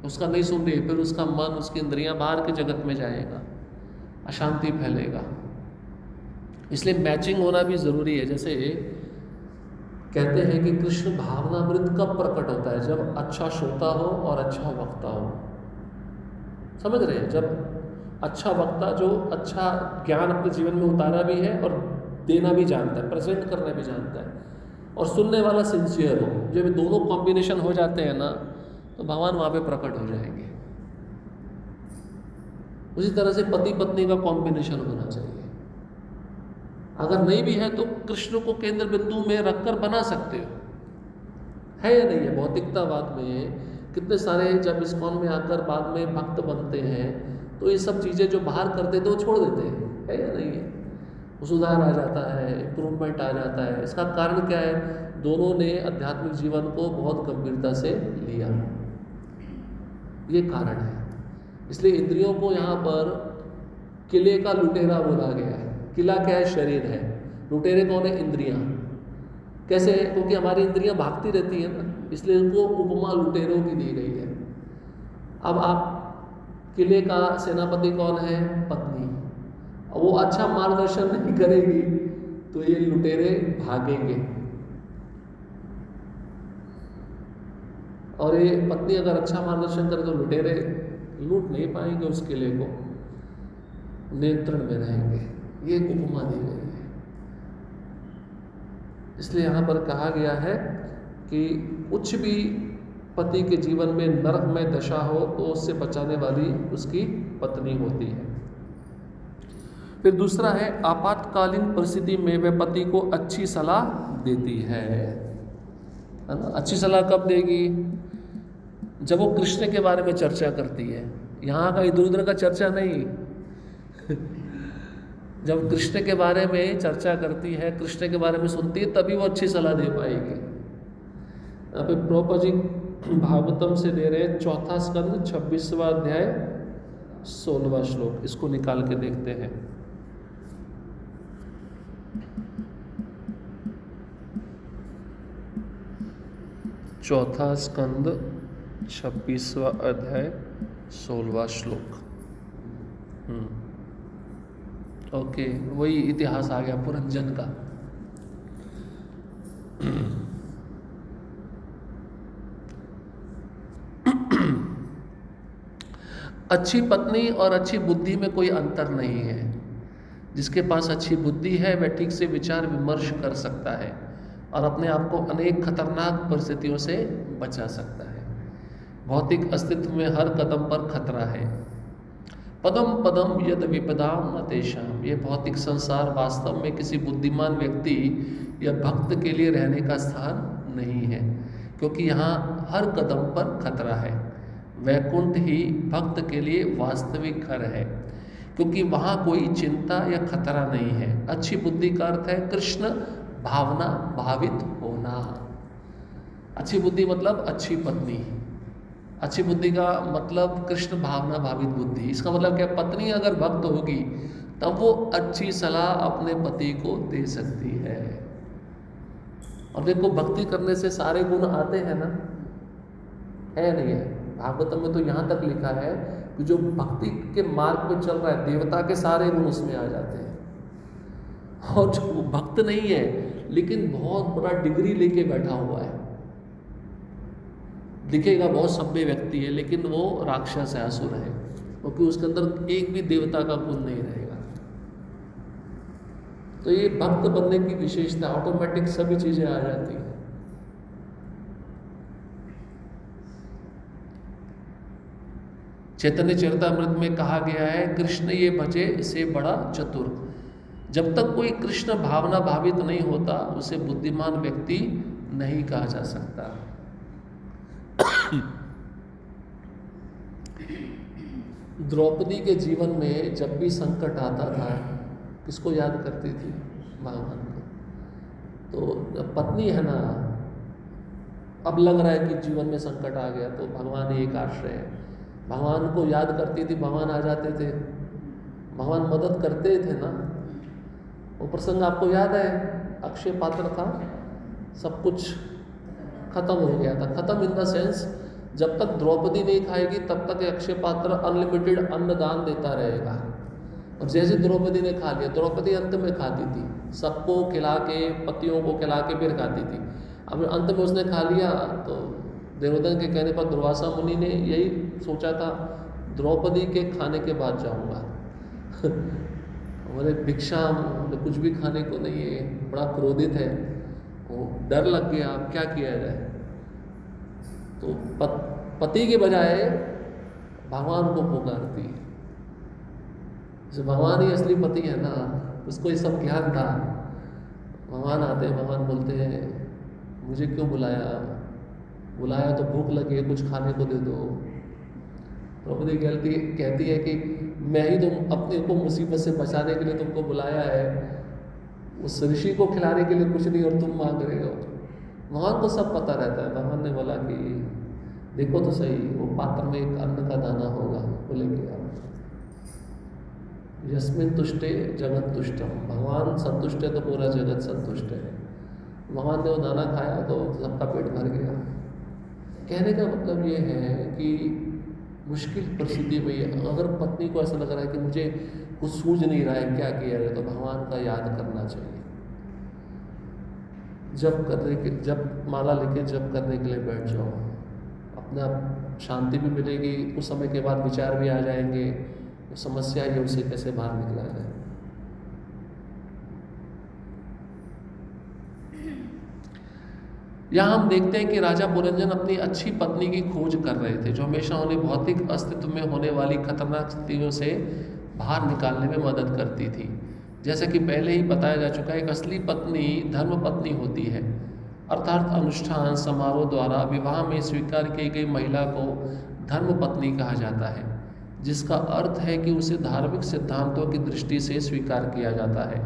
उसका नहीं सुन रही, फिर उसका मन, उसकी इंद्रियां बाहर के जगत में जाएगा, अशांति फैलेगा। इसलिए मैचिंग होना भी जरूरी है। जैसे कहते हैं कि कृष्ण भावनामृत कब प्रकट होता है? जब अच्छा श्रोता हो और अच्छा वक्ता हो। समझ रहे हैं? जब अच्छा वक्ता जो अच्छा ज्ञान अपने जीवन में उतारा भी है और देना भी जानता है, प्रेजेंट करना भी जानता है, और सुनने वाला सिंसियर हो। जब दोनों कॉम्बिनेशन हो जाते हैं ना, तो भगवान वहाँ पे प्रकट हो जाएंगे। उसी तरह से पति पत्नी का कॉम्बिनेशन होना चाहिए। अगर नहीं भी है तो कृष्ण को केंद्र बिंदु में रखकर बना सकते हो, है या नहीं है? भौतिकतावाद में कितने सारे जब इस्कॉन में आकर बाद में भक्त बनते हैं तो ये सब चीज़ें जो बाहर करते थे वो छोड़ देते हैं, है या नहीं है? सुधार आ जाता है, इम्प्रूवमेंट आ जाता है। इसका कारण क्या है? दोनों ने आध्यात्मिक जीवन को बहुत गंभीरता से लिया, ये कारण है। इसलिए इंद्रियों को यहाँ पर किले का लुटेरा बोला गया है। किला क्या है? शरीर है। लुटेरे कौन है? इंद्रियां। कैसे? क्योंकि हमारी इंद्रियां भागती रहती है ना, इसलिए उनको उपमा लुटेरों की दी गई है। अब आप किले का सेनापति कौन है? पत्नी। वो अच्छा मार्गदर्शन नहीं करेगी तो ये लुटेरे भागेंगे, और ये पत्नी अगर अच्छा मार्गदर्शन करे तो लुटेरे लूट नहीं पाएंगे, उस किले को नियंत्रण में रहेंगे। ये उपमा दी गई है। इसलिए यहाँ पर कहा गया है कि कुछ भी पति के जीवन में नरक में दशा हो तो उससे बचाने वाली उसकी पत्नी होती है। फिर दूसरा है, आपातकालीन परिस्थिति में वह पति को अच्छी सलाह देती है ना? अच्छी सलाह कब देगी? जब वो कृष्ण के बारे में चर्चा करती है। यहाँ का इधर उधर का चर्चा नहीं। जब कृष्ण के बारे में चर्चा करती है, कृष्ण के बारे में सुनती है, तभी वो अच्छी सलाह दे पाएगी। यहाँ पे प्रभुपाद जी भागवतम से दे रहे हैं 4 स्कंद 26वां अध्याय 16वां श्लोक। इसको निकाल के देखते हैं। चौथा स्कंद 26वां अध्याय 16वां श्लोक। ओके, वही इतिहास आ गया पुरंजन का। अच्छी पत्नी और अच्छी बुद्धि में कोई अंतर नहीं है। जिसके पास अच्छी बुद्धि है वह ठीक से विचार विमर्श कर सकता है और अपने आप को अनेक खतरनाक परिस्थितियों से बचा सकता है। भौतिक अस्तित्व में हर कदम पर खतरा है। पदम पदम यद विपदाम न तेषाम, ये भौतिक संसार वास्तव में किसी बुद्धिमान व्यक्ति या भक्त के लिए रहने का स्थान नहीं है, क्योंकि यहाँ हर कदम पर खतरा है। वैकुंठ ही भक्त के लिए वास्तविक घर है, क्योंकि वहाँ कोई चिंता या खतरा नहीं है। अच्छी बुद्धि का अर्थ है कृष्ण भावना भावित होना। अच्छी बुद्धि मतलब अच्छी पत्नी। अच्छी बुद्धि का मतलब कृष्ण भावना भावित बुद्धि। इसका मतलब क्या, पत्नी अगर भक्त होगी तब वो अच्छी सलाह अपने पति को दे सकती है। और देखो, भक्ति करने से सारे गुण आते हैं ना, है नहीं है? भागवतम में तो यहाँ तक लिखा है कि जो भक्ति के मार्ग पे चल रहा है, देवता के सारे गुण उसमें आ जाते हैं। और जो भक्त नहीं है लेकिन बहुत बड़ा डिग्री लेके बैठा हुआ है, दिखेगा बहुत सभ्य व्यक्ति है, लेकिन वो राक्षस है, असुर है, क्योंकि उसके अंदर एक भी देवता का गुण नहीं रहेगा। तो ये भक्त बनने की विशेषता, ऑटोमेटिक सभी चीजें आ जाती हैं। चैतन्य चरितामृत में कहा गया है, कृष्ण ये भजे से बड़ा चतुर। जब तक कोई कृष्ण भावना भावित नहीं होता उसे बुद्धिमान व्यक्ति नहीं कहा जा सकता। द्रौपदी के जीवन में जब भी संकट आता था, किसको याद करती थी? भगवान को। तो पत्नी है ना, अब लग रहा है कि जीवन में संकट आ गया तो भगवान ही एक आश्रय है। भगवान को याद करती थी, भगवान आ जाते थे, भगवान मदद करते थे ना। वो प्रसंग आपको याद है, अक्षय पात्र था, सब कुछ खत्म हो गया था। खत्म इन द सेंस, जब तक द्रौपदी नहीं खाएगी तब तक अक्षय पात्र अनलिमिटेड अन्न दान देता रहेगा। और जैसे द्रौपदी ने खा लिया, द्रौपदी अंत में खाती थी, सबको खिला के, पतियों को खिला के फिर खाती थी। अब अंत में उसने खा लिया तो देवोदन के कहने पर दुर्वासा मुनि ने यही सोचा था, द्रौपदी के खाने के बाद जाऊंगा। बोले भिक्षा, कुछ भी खाने को नहीं है, बड़ा क्रोधित है, वो डर लग गया, अब क्या किया जाए। तो पति के बजाय भगवान को पुकारती। जो भगवान ही असली पति है ना, उसको ये सब ज्ञान था। भगवान आते हैं, भगवान बोलते हैं मुझे क्यों बुलाया, बुलाया तो भूख लगी है, कुछ खाने को दे दो। द्रौपदी कहती है कि मैं ही तुम अपने को मुसीबत से बचाने के लिए तुमको बुलाया है, उस ऋषि को खिलाने के लिए कुछ नहीं और तुम मांग रहे हो। भगवान को सब पता रहता है। भगवान ने बोला कि देखो तो सही, वो पात्र में एक अन्न का दाना होगा, वो लेके आओ। यस्मिन तुष्टे जगत तुष्टम, भगवान संतुष्ट है तो पूरा जगत संतुष्ट है। भगवान ने वो दाना खाया तो सबका पेट भर गया। कहने का मतलब ये है कि मुश्किल परिस्थिति में अगर पत्नी को ऐसा लग रहा है कि मुझे कुछ सूझ नहीं रहा है क्या किया जाए, तो भगवान का याद करना चाहिए। जब माला लेके जप करने के लिए बैठ जाओ, अपने आप शांति भी मिलेगी, कुछ समय के बाद विचार भी आ जाएंगे, तो समस्या ये उसे कैसे बाहर निकला जाए। यहाँ हम देखते हैं कि राजा पुरंजन अपनी अच्छी पत्नी की खोज कर रहे थे, जो हमेशा उन्हें भौतिक अस्तित्व में होने वाली खतरनाक स्थितियों से बाहर निकालने में मदद करती थी। जैसा कि पहले ही बताया जा चुका है, एक असली पत्नी धर्म पत्नी होती है, अर्थात अनुष्ठान समारोह द्वारा विवाह में स्वीकार की गई महिला को धर्म पत्नी कहा जाता है, जिसका अर्थ है कि उसे धार्मिक सिद्धांतों की दृष्टि से स्वीकार किया जाता है।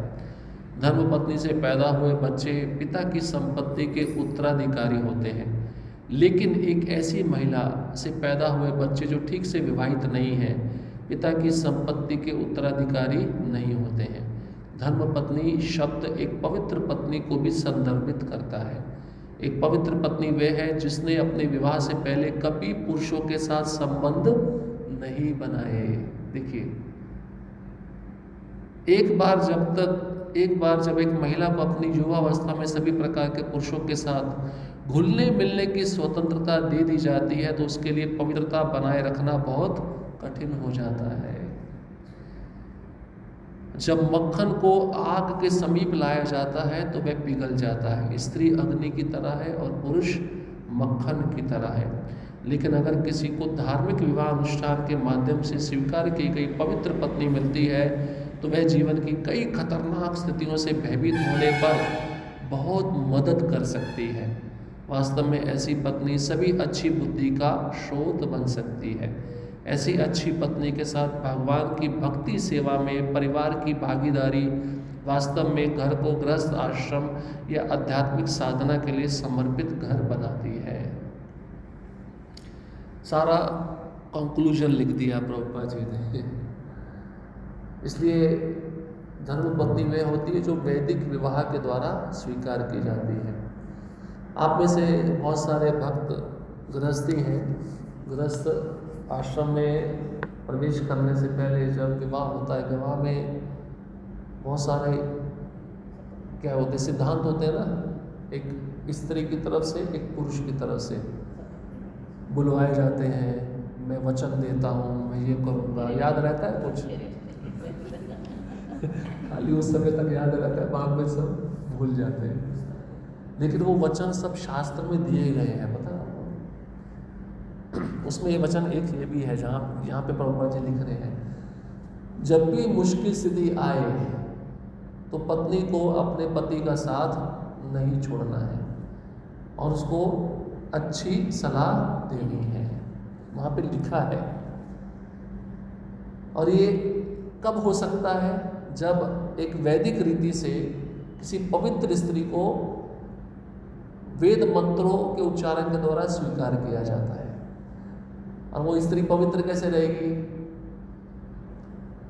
धर्मपत्नी से पैदा हुए बच्चे पिता की संपत्ति के उत्तराधिकारी होते हैं, लेकिन एक ऐसी महिला से पैदा हुए बच्चे जो ठीक से विवाहित नहीं हैं, पिता की संपत्ति के उत्तराधिकारी नहीं होते हैं। धर्मपत्नी शब्द एक पवित्र पत्नी को भी संदर्भित करता है। एक पवित्र पत्नी वह है जिसने अपने विवाह से पहले कभी पुरुषों के साथ संबंध नहीं बनाए। देखिए, एक बार जब एक महिला को अपनी युवावस्था में सभी प्रकार के पुरुषों के साथ घुलने मिलने की स्वतंत्रता दे दी जाती है, तो उसके लिए पवित्रता बनाए रखना बहुत कठिन हो जाता है। जब मक्खन को आग के समीप लाया जाता है तो वह पिघल जाता है। स्त्री अग्नि की तरह है और पुरुष मक्खन की तरह है। लेकिन अगर किसी को धार्मिक विवाह अनुष्ठान के माध्यम से स्वीकार की गई पवित्र पत्नी मिलती है तो वह जीवन की कई खतरनाक स्थितियों से भयभीत होने पर बहुत मदद कर सकती है। वास्तव में ऐसी पत्नी सभी अच्छी बुद्धि का स्रोत बन सकती है। ऐसी अच्छी पत्नी के साथ भगवान की भक्ति सेवा में परिवार की भागीदारी वास्तव में घर को गृहस्थ आश्रम या आध्यात्मिक साधना के लिए समर्पित घर बनाती है। सारा कंक्लूजन लिख दिया प्रभुपाद जी ने। इसलिए धर्मपत्नी वह होती है जो वैदिक विवाह के द्वारा स्वीकार की जाती है। आप में से बहुत सारे भक्त गृहस्थी हैं। गृहस्थ आश्रम में प्रवेश करने से पहले जब विवाह होता है, विवाह में बहुत सारे क्या होते हैं, सिद्धांत होते हैं ना। एक स्त्री की तरफ से, एक पुरुष की तरफ से बुलवाए जाते हैं, मैं वचन देता हूँ, मैं ये करूँगा। याद रहता है कुछ? खाली उस समय तक याद रहता है, बाद में सब भूल जाते हैं। लेकिन वो वचन सब शास्त्र में दिए गए हैं, पता है? उसमें ये वचन एक ये भी है जहाँ यहाँ पे प्रभुपाद जी लिख रहे हैं, जब भी मुश्किल स्थिति आए तो पत्नी को अपने पति का साथ नहीं छोड़ना है और उसको अच्छी सलाह देनी है। वहाँ पे लिखा है। और ये कब हो सकता है? जब एक वैदिक रीति से किसी पवित्र स्त्री को वेद मंत्रों के उच्चारण के द्वारा स्वीकार किया जाता है। और वो स्त्री पवित्र कैसे रहेगी?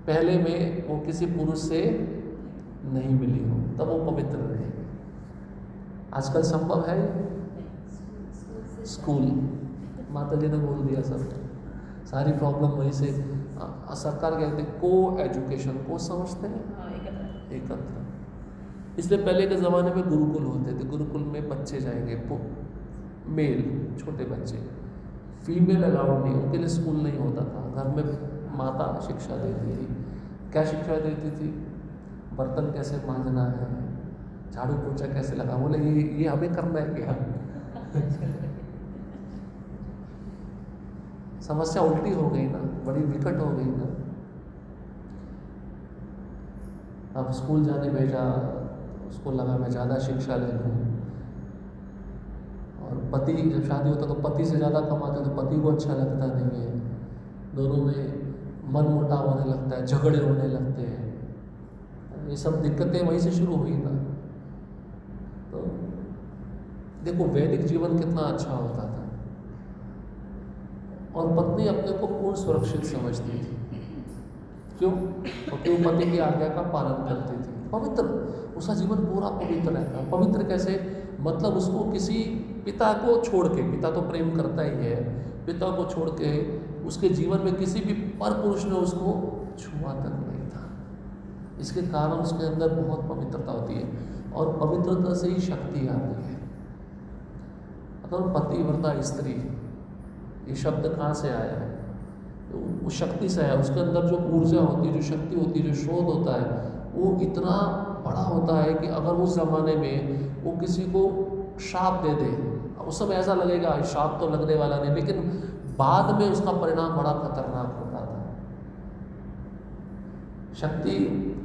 पहले में वो किसी पुरुष से नहीं मिली हो, तब वो पवित्र रहेगी। आजकल संभव है? स्कूल, माता जी ने बोल दिया सब, सारी प्रॉब्लम वहीं से। सरकार कहते हैं को एजुकेशन, को समझते हैं एकत्र। इसलिए पहले के ज़माने में गुरुकुल होते थे। गुरुकुल में बच्चे जाएंगे, मेल छोटे बच्चे, फीमेल अलाउड नहीं, उनके लिए स्कूल नहीं होता था। घर में माता शिक्षा देती थी। क्या शिक्षा देती थी? बर्तन कैसे मांजना है, झाड़ू पोछा कैसे लगा। बोले ये हमें करना है क्या? समस्या उल्टी हो गई ना, बड़ी विकट हो गई ना। अब स्कूल जाने भेजा, उसको लगा मैं ज़्यादा शिक्षा ले लूँ। और पति जब शादी होता तो पति से ज़्यादा कमाते तो पति को अच्छा लगता नहीं है। दोनों में मन मुटाव होने लगता है, झगड़े होने लगते हैं। ये सब दिक्कतें वहीं से शुरू हुई ना। तो देखो वैदिक जीवन कितना अच्छा होता था और पत्नी अपने को पूर्ण सुरक्षित समझती थी। क्यों? क्योंकि वो पति की आज्ञा का पालन करती थी। पवित्र, उसका जीवन पूरा पवित्र रहता। पवित्र कैसे? मतलब उसको किसी पिता को छोड़ के, पिता तो प्रेम करता ही है, पिता को छोड़ के उसके जीवन में किसी भी पर पुरुष ने उसको छुआ तक नहीं था। इसके कारण उसके अंदर बहुत पवित्रता होती है और पवित्रता से ही शक्ति आती है। अतः पतिव्रता स्त्री, ये शब्द कहाँ से आया है? तो वो शक्ति से आया। उसके अंदर जो ऊर्जा होती है, जो शक्ति होती है, जो स्रोत होता है, वो इतना बड़ा होता है कि अगर उस ज़माने में वो किसी को शाप दे दे, उस समय ऐसा लगेगा शाप तो लगने वाला नहीं, लेकिन बाद में उसका परिणाम बड़ा खतरनाक होता था। शक्ति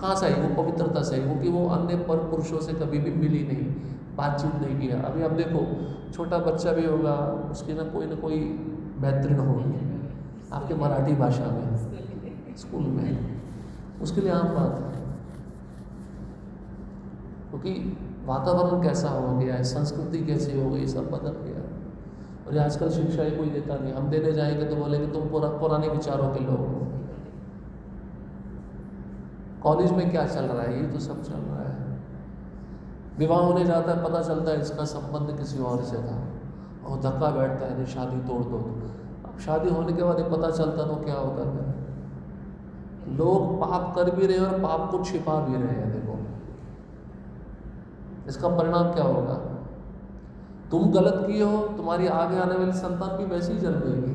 कहाँ से आई? वो पवित्रता से आई, क्योंकि वो अन्य पर पुरुषों से कभी भी मिली नहीं, बातचीत नहीं किया। अभी आप देखो छोटा बच्चा भी होगा, उसकी ना कोई बेहतरीन होगी आपके मराठी भाषा में स्कूल में, उसके लिए आम बात है। क्योंकि वातावरण कैसा हो गया है, संस्कृति कैसी हो गई, सब बदल गया। और आजकल शिक्षा ही कोई देता नहीं। हम देने जाएंगे तो बोलेंगे तुम पुराने विचारों के लोग हो। कॉलेज में क्या चल रहा है? ये तो सब चल रहा है। विवाह होने जाता है, पता चलता है इसका संबंध किसी और से था और धक्का बैठता है, नहीं शादी तोड़ दो। अब शादी होने के बाद पता चलता तो क्या होता है? लोग पाप कर भी रहे हैं और पाप को छिपा भी रहे हैं। देखो इसका परिणाम क्या होगा? तुम गलत किए हो, तुम्हारी आगे आने वाली संतान भी वैसे ही जन्मेगी।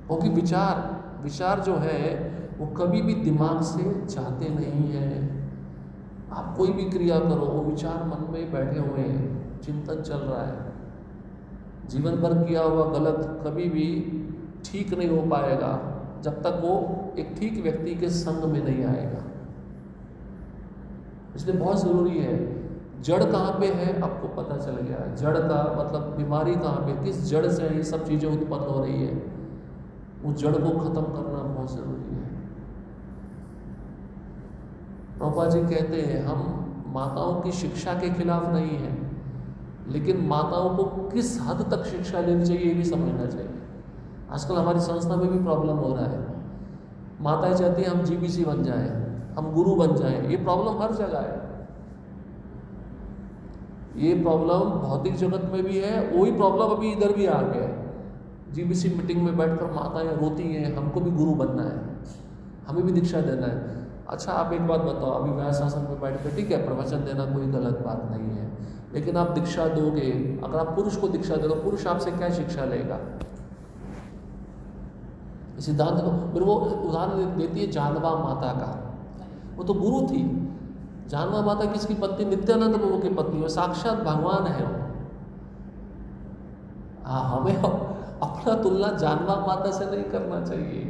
क्योंकि विचार जो है वो कभी भी दिमाग से चाहते नहीं हैं। आप कोई भी क्रिया करो, वो विचार मन में बैठे हुए हैं, चिंतन चल रहा है। जीवन भर किया हुआ गलत कभी भी ठीक नहीं हो पाएगा जब तक वो एक ठीक व्यक्ति के संग में नहीं आएगा। इसलिए बहुत ज़रूरी है, जड़ कहाँ पे है आपको पता चल गया। जड़ का मतलब बीमारी कहाँ पे, किस जड़ से ये सब चीज़ें उत्पन्न हो रही है, उस जड़ को खत्म करना बहुत ज़रूरी है। प्रभुपाद जी कहते हैं हम माताओं की शिक्षा के खिलाफ नहीं हैं, लेकिन माताओं को किस हद तक शिक्षा लेनी चाहिए ये भी समझना चाहिए। आजकल हमारी संस्था में भी प्रॉब्लम हो रहा है। माताएं चाहती हैं हम जीबीसी बन जाएं, हम गुरु बन जाएं। ये प्रॉब्लम हर जगह है। ये प्रॉब्लम भौतिक जगत में भी है, वही प्रॉब्लम अभी इधर भी आ गया है। जीबीसी मीटिंग में बैठकर माताएं रोती हैं, हमको भी गुरु बनना है, हमें भी दीक्षा देना है। अच्छा आप एक बात बताओ, अभी व्यास आसन में बैठ कर ठीक है प्रवचन देना कोई गलत बात नहीं है, लेकिन आप दीक्षा दोगे, अगर आप पुरुष को दीक्षा दे दो, पुरुष आपसे क्या शिक्षा लेगा? सिद्धांत को फिर वो उदाहरण देती है जानवा माता का। वो तो गुरु थी। जानवा माता किसकी पत्नी? नित्यानंद प्रभु की पत्नी। वो साक्षात भगवान है वो। हमें अपना तुलना जानवा माता से नहीं करना चाहिए।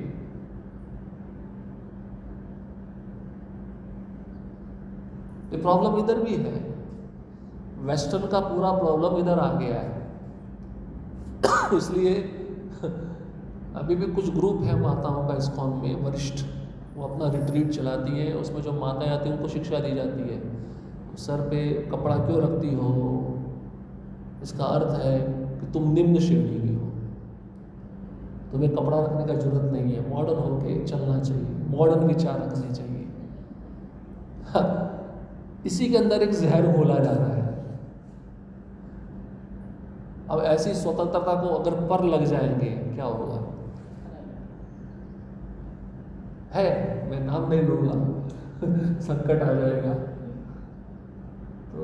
ये प्रॉब्लम इधर भी है। वेस्टर्न का पूरा प्रॉब्लम इधर आ गया है। इसलिए अभी भी कुछ ग्रुप है माताओं का इस्कॉन में वरिष्ठ, वो अपना रिट्रीट चलाती हैं। उसमें जो माताएं आती हैं उनको शिक्षा दी जाती है, सर पे कपड़ा क्यों रखती हो, इसका अर्थ है कि तुम निम्न श्रेणी की हो, तुम्हें कपड़ा रखने का जरूरत नहीं है, मॉडर्न होके चलना चाहिए, मॉडर्न विचार रखने चाहिए। इसी के अंदर एक जहर घोला जा रहा है। अब ऐसी स्वतंत्रता को अगर पर लग जाएंगे क्या होगा? है, मैं नाम नहीं लूंगा, संकट आ जाएगा। तो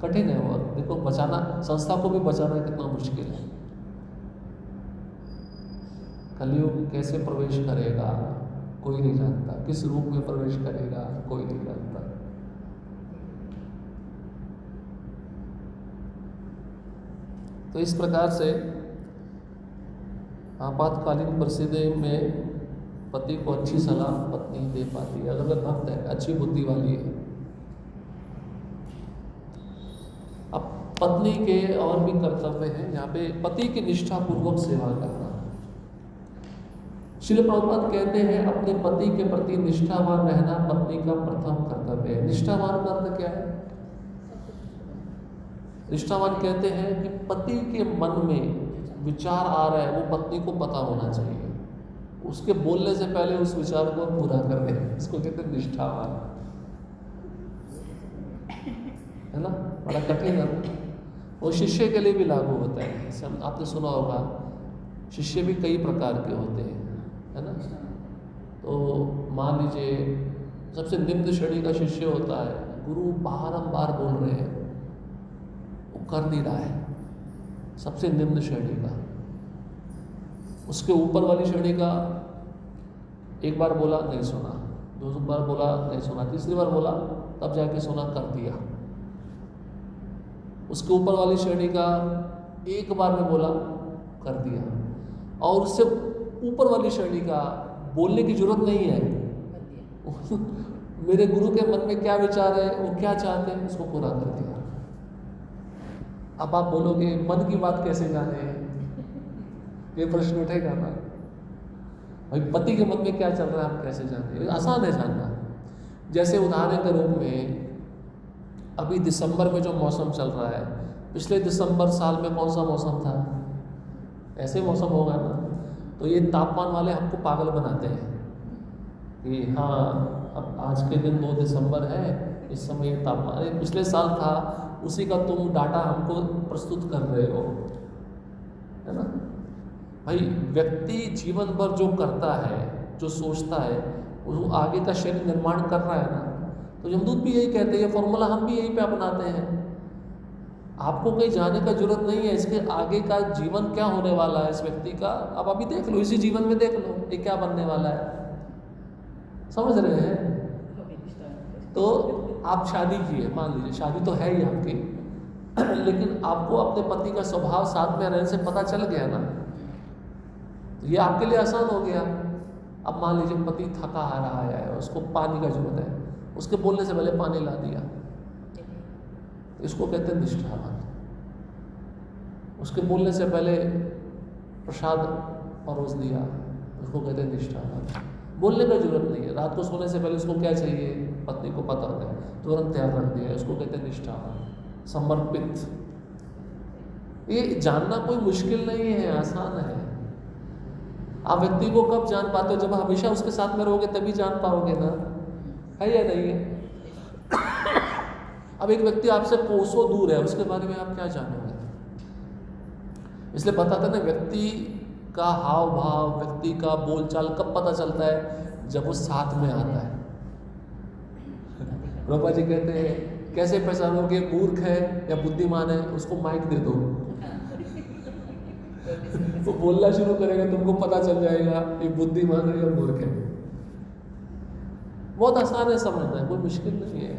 कठिन है वो। देखो बचाना, संस्था को भी बचाना कितना मुश्किल है। कलयुग कैसे प्रवेश करेगा कोई नहीं जानता, किस रूप में प्रवेश करेगा कोई नहीं जानता। तो इस प्रकार से आपातकालीन परिस्थिति में पति को अच्छी सलाह पत्नी दे पाती है, अगर वह भक्त है, अच्छी बुद्धि वाली है। अब पत्नी के और भी कर्तव्य हैं यहाँ पे। पति की निष्ठापूर्वक सेवा करना। श्रील प्रभुपाद कहते हैं अपने पति के प्रति निष्ठावान रहना पत्नी का प्रथम कर्तव्य है। निष्ठावान का अर्थ क्या है? निष्ठावान कहते हैं कि पति के मन में विचार आ रहा है वो पत्नी को पता होना चाहिए, उसके बोलने से पहले उस विचार को पूरा कर दे, इसको कहते हैं निष्ठावान। है ना? बड़ा कठिन है वो। शिष्य के लिए भी लागू होता है। जैसे आपने सुना होगा शिष्य भी कई प्रकार के होते हैं, है ना? तो मान लीजिए सबसे निम्न श्रेणी का शिष्य होता है, गुरु बारंबार बोल रहे हैं, वो कर नहीं रहा है, सबसे निम्न श्रेणी का। उसके ऊपर वाली श्रेणी का एक बार बोला नहीं सुना, दूसरी बार बोला नहीं सुना, तीसरी बार बोला तब जाके सुना, कर दिया। उसके ऊपर वाली श्रेणी का एक बार में बोला, कर दिया। और उससे ऊपर वाली श्रेणी का बोलने की जरूरत नहीं है, मेरे गुरु के मन में क्या विचार है, वो क्या चाहते हैं, उसको पूरा कर दिया। अब आप बोलोगे मन की बात कैसे जाने, ये प्रश्न उठेगा ना। भाई पति के मन में क्या चल रहा है आप कैसे जाने? आसान है जानना। जैसे उदाहरण के रूप में अभी दिसंबर में जो मौसम चल रहा है, पिछले दिसंबर साल में कौन सा मौसम था? ऐसे मौसम होगा ना। तो ये तापमान वाले हमको पागल बनाते हैं कि हाँ अब आज के दिन 2 दिसंबर है, इस समय ये तापमान, अरे पिछले साल था उसी का तुम डाटा हमको प्रस्तुत कर रहे हो, है ना? भाई व्यक्ति जीवन भर जो करता है, जो सोचता है, वो आगे का शरीर निर्माण कर रहा है ना। तो यमदूत भी यही कहते हैं, फॉर्मूला हम भी यहीं पे अपनाते हैं। आपको कहीं जाने का जरूरत नहीं है, इसके आगे का जीवन क्या होने वाला है इस व्यक्ति का, अब अभी देख लो, इसी जीवन में देख लो ये क्या बनने वाला है। समझ रहे हैं? तो आप शादी किए, मान लीजिए शादी तो है ही आपकी, लेकिन आपको अपने पति का स्वभाव साथ में रहने से पता चल गया ना, तो ये आपके लिए आसान हो गया। अब मान लीजिए पति थका आ रहा है, उसको पानी का जरूरत है, उसके बोलने से पहले पानी ला दिया, इसको कहते हैं निष्ठावान। उसके बोलने से पहले प्रसाद परोस दिया, उसको कहते हैं निष्ठावान। बोलने का जरूरत नहीं है, रात को सोने से पहले उसको क्या चाहिए पत्नी को पता होता है, तुरंत तैयार रख दिया, उसको कहते हैं निष्ठावान, समर्पित। ये जानना कोई मुश्किल नहीं है, आसान है। आप व्यक्ति को कब जान पाते हो? जब हमेशा उसके साथ में रहोगे तभी जान पाओगे ना, है या नहीं है? अब एक व्यक्ति आपसे कोसों दूर है, उसके बारे में आप क्या जानोगे? इसलिए बताते ना, व्यक्ति का हाव भाव, व्यक्ति का बोलचाल कब पता चलता है? जब वो साथ में आता है। रूपा जी कहते हैं कैसे पहचानोगे मूर्ख है या बुद्धिमान है? उसको माइक दे दो, वो बोलना शुरू करेगा, तुमको पता चल जाएगा ये बुद्धिमान है या मूर्ख है। बहुत आसान है समझना, है कोई मुश्किल नहीं है।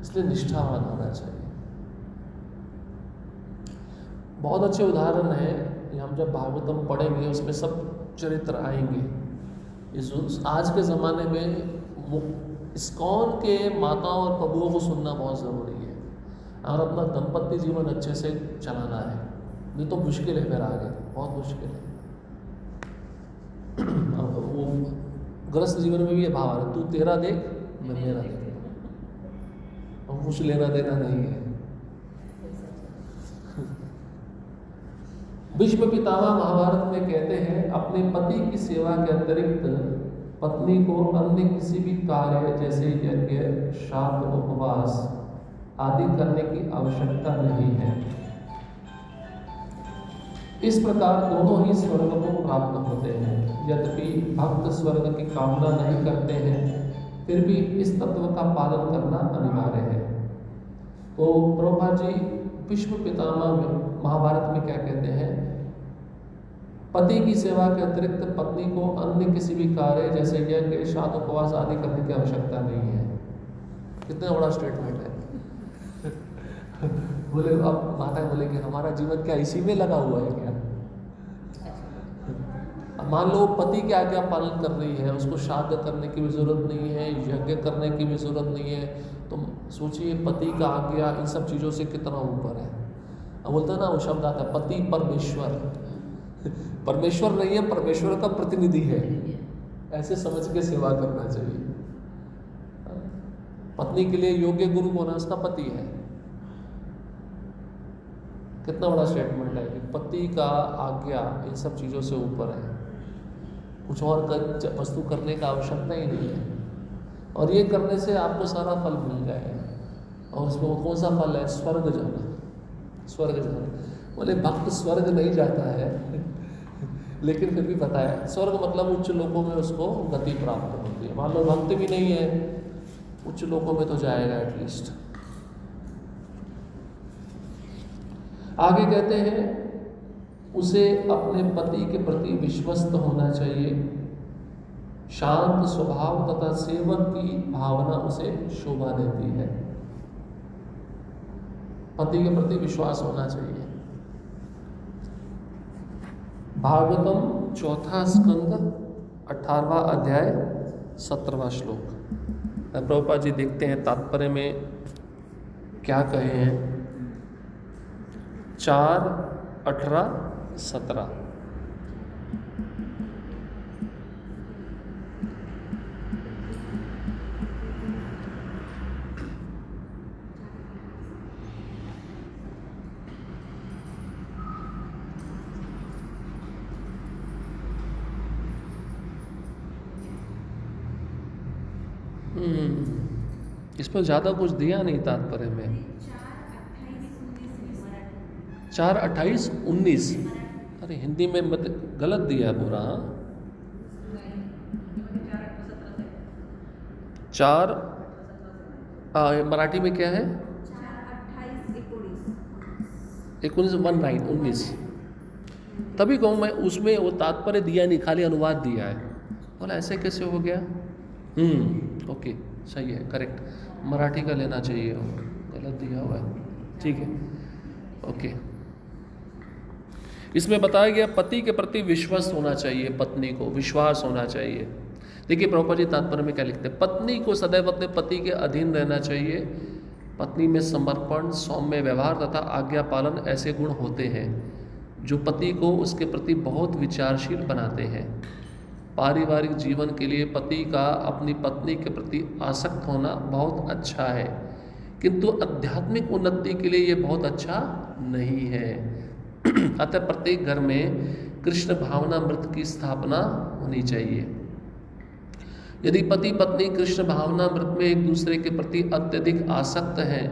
इसलिए निष्ठावान होना चाहिए। बहुत अच्छे उदाहरण है, हम जब भागवतम पढ़ेंगे उसमें सब चरित्र आएंगे। आज के ज़माने में इस्कॉन के माताओं और प्रभुओं को सुनना बहुत ज़रूरी है और अपना दाम्पत्य जीवन अच्छे से चलाना है, नहीं तो मुश्किल है, फिर आगे बहुत मुश्किल है। वो गृहस्थ जीवन में भी ये भाव है, तू तेरा देख मैं मेरा देख, और कुछ लेना देना नहीं है। भीष्म पितामह महाभारत में कहते हैं अपने पति की सेवा के अतिरिक्त पत्नी को अन्य किसी भी कार्य जैसे यज्ञ, श्राद्ध, उपवास आदि करने की आवश्यकता नहीं है। इस प्रकार दोनों ही स्वर्ग को प्राप्त होते हैं। यद्यपि भक्त स्वर्ग की कामना नहीं करते हैं, फिर भी इस तत्व का पालन करना अनिवार्य है। तो प्रभुपाद जी भीष्म पितामह में महाभारत में क्या कहते हैं? पति की सेवा के अतिरिक्त पत्नी को अन्य किसी भी कार्य जैसे यज्ञ, श्राद्ध, उपवास आदि करने की आवश्यकता नहीं है। कितना बड़ा स्टेटमेंट है। बोले अब माता बोले कि हमारा जीवन क्या इसी में लगा हुआ है क्या? अब मान लो पति की आज्ञा पालन कर रही है, उसको श्राद्ध करने की भी जरूरत नहीं है, यज्ञ करने की भी जरूरत नहीं है, तो सोचिए पति का आज्ञा इन सब चीज़ों से कितना ऊपर है। अब बोलते हैं ना, वो शब्द आता है पति परमेश्वर। परमेश्वर नहीं है, परमेश्वर का प्रतिनिधि है, ऐसे समझ के सेवा करना चाहिए। पत्नी के लिए योग्य गुरु कौन है? उसका पति है। कितना बड़ा स्टेटमेंट है कि पति का आज्ञा इन सब चीज़ों से ऊपर है, कुछ और वस्तु करने का आवश्यकता ही नहीं है, और ये करने से आपको सारा फल मिल जाएगा। और उसमें कौन सा फल है? स्वर्ग जाना। स्वर्ग जाना बोले भक्त स्वर्ग नहीं जाता है लेकिन फिर भी बताया स्वर्ग मतलब उच्च लोकों में उसको गति प्राप्त होती है। मान लो भक्त भी नहीं है, उच्च लोकों में तो जाएगा एटलीस्ट। आगे कहते हैं उसे अपने पति के प्रति विश्वस्त होना चाहिए। शांत स्वभाव तथा सेवक की भावना उसे शोभा देती है। पति के प्रति विश्वास होना चाहिए। भागवतम 4 स्कंद 18वां अध्याय 17वां श्लोक। प्रभुपाद जी देखते हैं तात्पर्य में क्या कहे हैं। 4, 18, 17। इसमें ज़्यादा कुछ दिया नहीं तात्पर्य में। 4, 28, 19। अरे हिंदी में मत गलत दिया है पूरा। 4 मराठी में क्या है? 19 तभी कहूँ मैं, उसमें वो तात्पर्य दिया नहीं, खाली अनुवाद दिया है। बोला ऐसे कैसे हो गया? ओके, सही है, करेक्ट। मराठी का लेना चाहिए और गलत दिया हुआ है, ठीक है, ओके। इसमें बताया गया पति के प्रति विश्वास होना चाहिए, पत्नी को विश्वास होना चाहिए। देखिए प्रभुपाद जी तात्पर्य में क्या लिखते हैं, पत्नी को सदैव अपने पति के अधीन रहना चाहिए। पत्नी में समर्पण, सौम्य व्यवहार तथा आज्ञा पालन ऐसे गुण होते हैं जो पति को उसके प्रति बहुत विचारशील बनाते हैं। पारिवारिक जीवन के लिए पति का अपनी पत्नी के प्रति आसक्त होना बहुत अच्छा है, किंतु आध्यात्मिक उन्नति के लिए ये बहुत अच्छा नहीं है। अतः प्रत्येक घर में कृष्ण भावनामृत की स्थापना होनी चाहिए। यदि पति पत्नी कृष्ण भावनामृत में एक दूसरे के प्रति अत्यधिक आसक्त हैं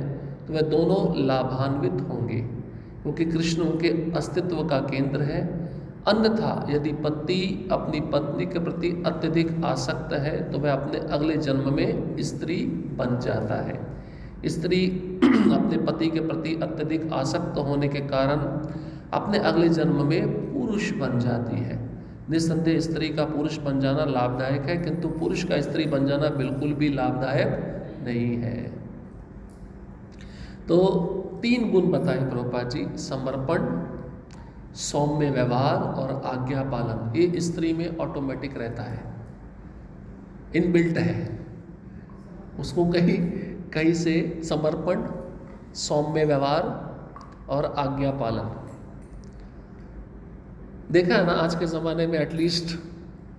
तो वह दोनों लाभान्वित होंगे, क्योंकि कृष्ण उनके अस्तित्व का केंद्र है। अन्यथा यदि पति अपनी पत्नी के प्रति अत्यधिक आसक्त है तो वह अपने अगले जन्म में स्त्री बन जाता है। स्त्री अपने पति के प्रति अत्यधिक आसक्त होने के कारण अपने अगले जन्म में पुरुष बन जाती है। निस्संदेह स्त्री का पुरुष बन जाना लाभदायक है, किंतु पुरुष का स्त्री बन जाना बिल्कुल भी लाभदायक नहीं है। तो 3 गुण बताए प्रभुपाद जी, समर्पण, सौम्य व्यवहार और आज्ञा पालन। ये स्त्री में ऑटोमेटिक रहता है, इनबिल्ट है, उसको कहीं से समर्पण, सौम्य व्यवहार और आज्ञा पालन। देखा है ना, आज के ज़माने में एटलीस्ट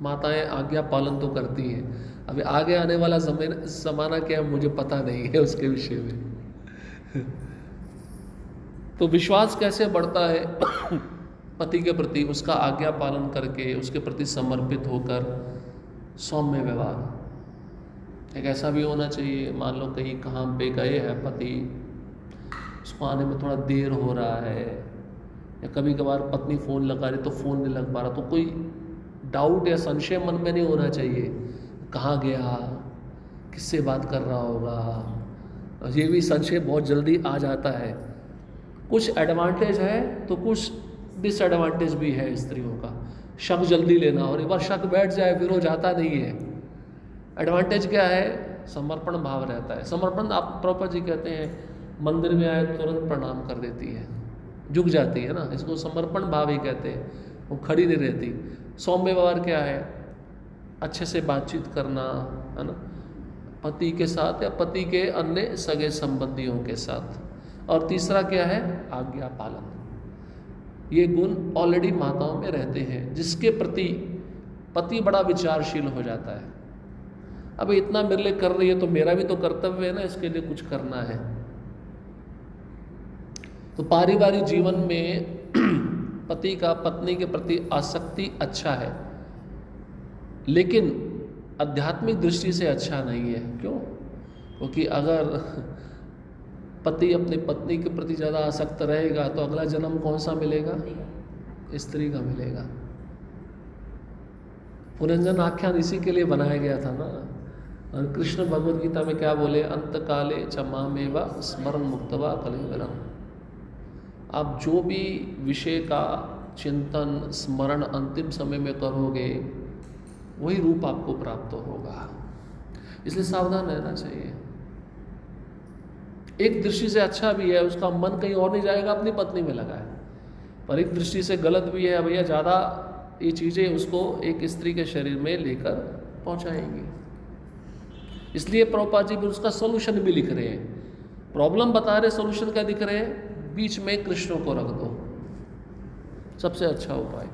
माताएं आज्ञा पालन तो करती हैं। अभी आगे आने वाला ज़माना क्या है मुझे पता नहीं है उसके विषय में। तो विश्वास कैसे बढ़ता है पति के प्रति, उसका आज्ञा पालन करके, उसके प्रति समर्पित होकर, सौम्य व्यवहार। एक ऐसा भी होना चाहिए, मान लो कहीं काम पे गए हैं पति, उसको आने में थोड़ा देर हो रहा है, या कभी कभार पत्नी फ़ोन लगा रही तो फ़ोन नहीं लग पा रहा, तो कोई डाउट या संशय मन में नहीं होना चाहिए, कहाँ गया, किससे बात कर रहा होगा। ये भी संशय बहुत जल्दी आ जाता है। कुछ एडवांटेज है तो कुछ डिसएडवांटेज भी है स्त्रियों का। शक जल्दी लेना, और एक बार शक बैठ जाए फिर वो जाता नहीं है। एडवांटेज क्या है, समर्पण भाव रहता है। समर्पण, आप प्रभुपाद जी कहते हैं मंदिर में आए तुरंत प्रणाम कर देती है, झुक जाती है ना, इसको समर्पण भाव ही कहते हैं, वो खड़ी नहीं रहती। सौम्य व्यवहार क्या है, अच्छे से बातचीत करना, है ना, पति के साथ या पति के अन्य सगे संबंधियों के साथ। और तीसरा क्या है, आज्ञा पालन। ये गुण ऑलरेडी माताओं में रहते हैं, जिसके प्रति पति बड़ा विचारशील हो जाता है। अब इतना मेरे लिए कर रही है तो मेरा भी तो कर्तव्य है ना, इसके लिए कुछ करना है। तो पारिवारिक जीवन में पति का पत्नी के प्रति आसक्ति अच्छा है, लेकिन आध्यात्मिक दृष्टि से अच्छा नहीं है। क्यों? क्योंकि अगर पति अपनी पत्नी के प्रति ज़्यादा आसक्त रहेगा तो अगला जन्म कौन सा मिलेगा, स्त्री का मिलेगा। पुरंजन आख्यान इसी के लिए बनाया गया था ना। और कृष्ण भगवद गीता में क्या बोले, अंत काले च मामेवा स्मरण मुक्तवा कलेवरम। आप जो भी विषय का चिंतन स्मरण अंतिम समय में करोगे वही रूप आपको प्राप्त होगा। इसलिए सावधान रहना चाहिए। एक दृष्टि से अच्छा भी है, उसका मन कहीं और नहीं जाएगा, अपनी पत्नी में लगा है, पर एक दृष्टि से गलत भी है। भैया ज़्यादा ये चीज़ें उसको एक स्त्री के शरीर में लेकर पहुंचाएंगी। इसलिए प्रभुपाद जी भी उसका सोल्यूशन भी लिख रहे हैं, प्रॉब्लम बता रहे, सोल्यूशन क्या दिख रहे हैं, बीच में कृष्ण को रख दो, सबसे अच्छा उपाय।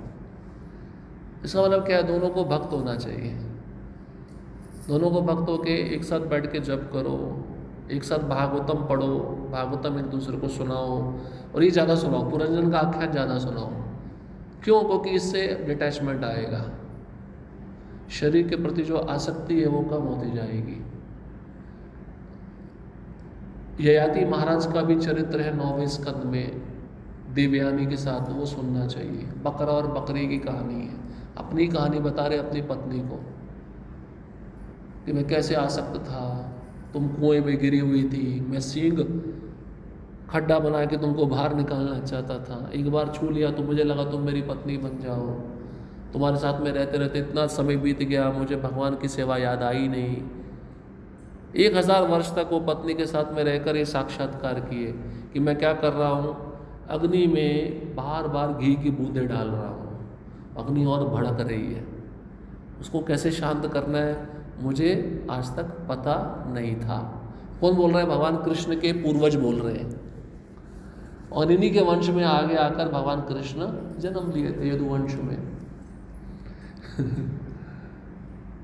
इसका मतलब क्या है, दोनों को भक्त होना चाहिए। दोनों को भक्त होके एक साथ बैठ के जप करो, एक साथ भागवतम पढ़ो, भागवतम एक दूसरे को सुनाओ, और ये ज़्यादा सुनाओ, पुरंजन का आख्यान ज़्यादा सुनाओ। क्यों? क्योंकि इससे डिटैचमेंट आएगा, शरीर के प्रति जो आसक्ति है वो कम होती जाएगी। ययाति महाराज का भी चरित्र है 9वें स्कंद में देवयानी के साथ, वो सुनना चाहिए। बकरा और बकरी की कहानी है, अपनी कहानी बता रहे अपनी पत्नी को कि मैं कैसे आसक्त था, तुम कुएं में गिरी हुई थी, मैं सींग खड्डा बना के तुमको बाहर निकालना चाहता था, एक बार छू लिया तो मुझे लगा तुम मेरी पत्नी बन जाओ, तुम्हारे साथ में रहते रहते इतना समय बीत गया, मुझे भगवान की सेवा याद आई नहीं। 1000 वर्ष तक वो पत्नी के साथ में रहकर ये साक्षात्कार किए कि मैं क्या कर रहा हूँ, अग्नि में बार बार घी की बूंदें डाल रहा हूँ, अग्नि और भड़क रही है, उसको कैसे शांत करना है मुझे आज तक पता नहीं था। कौन बोल रहा है? भगवान कृष्ण के पूर्वज बोल रहे हैं। और इन्हीं के वंश में आगे आकर भगवान कृष्ण जन्म लिए थे, यदुवंश में।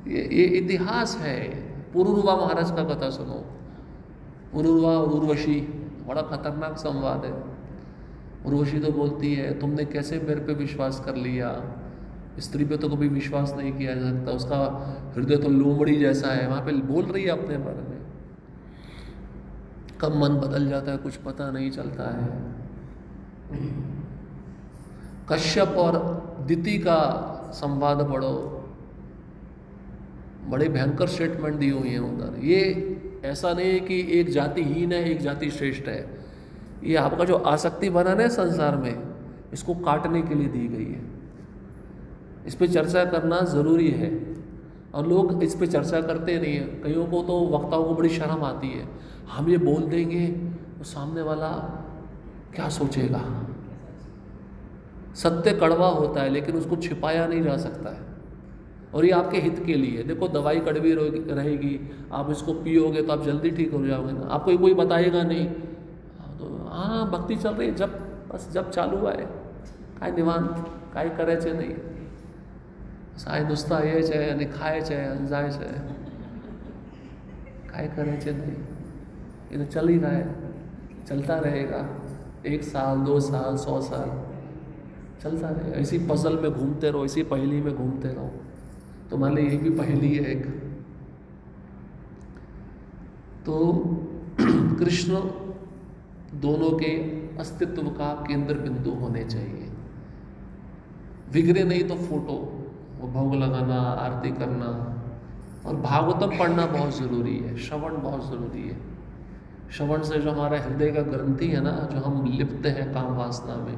ये इतिहास है। पुरुरवा महाराज का कथा सुनो। पुरुरवा और उर्वशी, बड़ा खतरनाक संवाद है। उर्वशी तो बोलती है तुमने कैसे मेरे पे विश्वास कर लिया, स्त्री पे तो कभी विश्वास नहीं किया जा सकता, उसका हृदय तो लोमड़ी जैसा है। वहाँ पे बोल रही है अपने बारे में। कब मन बदल जाता है कुछ पता नहीं चलता है। कश्यप और दिति का संवाद पढ़ो, बड़े भयंकर स्टेटमेंट दी हुई हैं उधर। ये ऐसा नहीं है कि एक जाति हीन है एक जाति श्रेष्ठ है। ये आपका जो आसक्ति बना है संसार में, इसको काटने के लिए दी गई है। इस पे चर्चा करना ज़रूरी है और लोग इस पे चर्चा करते नहीं हैं। कईयों को तो वक्ताओं को बड़ी शर्म आती है, हम ये बोल देंगे तो सामने वाला क्या सोचेगा। सत्य कड़वा होता है लेकिन उसको छिपाया नहीं जा सकता है, और ये आपके हित के लिए। देखो दवाई कड़वी रहेगी, आप इसको पियोगे तो आप जल्दी ठीक हो जाओगे ना, आपको कोई बताएगा नहीं। तो हाँ भक्ति चल रही है, जब चालू है काय निवांत काय करायचे नाही, साय नुसता यायचं आहे आणि खायचं आहे आणि जायचं आहे, काय करायचे नहीं। ये तो चल ही रहा है, चलता रहेगा। 1 साल 2 साल 100 साल चलता रहेगा। इसी पजल में घूमते रहो, इसी पहेली में घूमते रहो। तुम्हारे लिए ये भी पहेली है एक। तो कृष्ण दोनों के अस्तित्व का केंद्र बिंदु होने चाहिए। बिगड़े नहीं तो फोटो, वो भोग लगाना, आरती करना, और भागवतम पढ़ना बहुत ज़रूरी है, श्रवण बहुत ज़रूरी है। श्रवण से जो हमारा हृदय का ग्रंथि है ना, जो हम लिप्त हैं काम वासना में,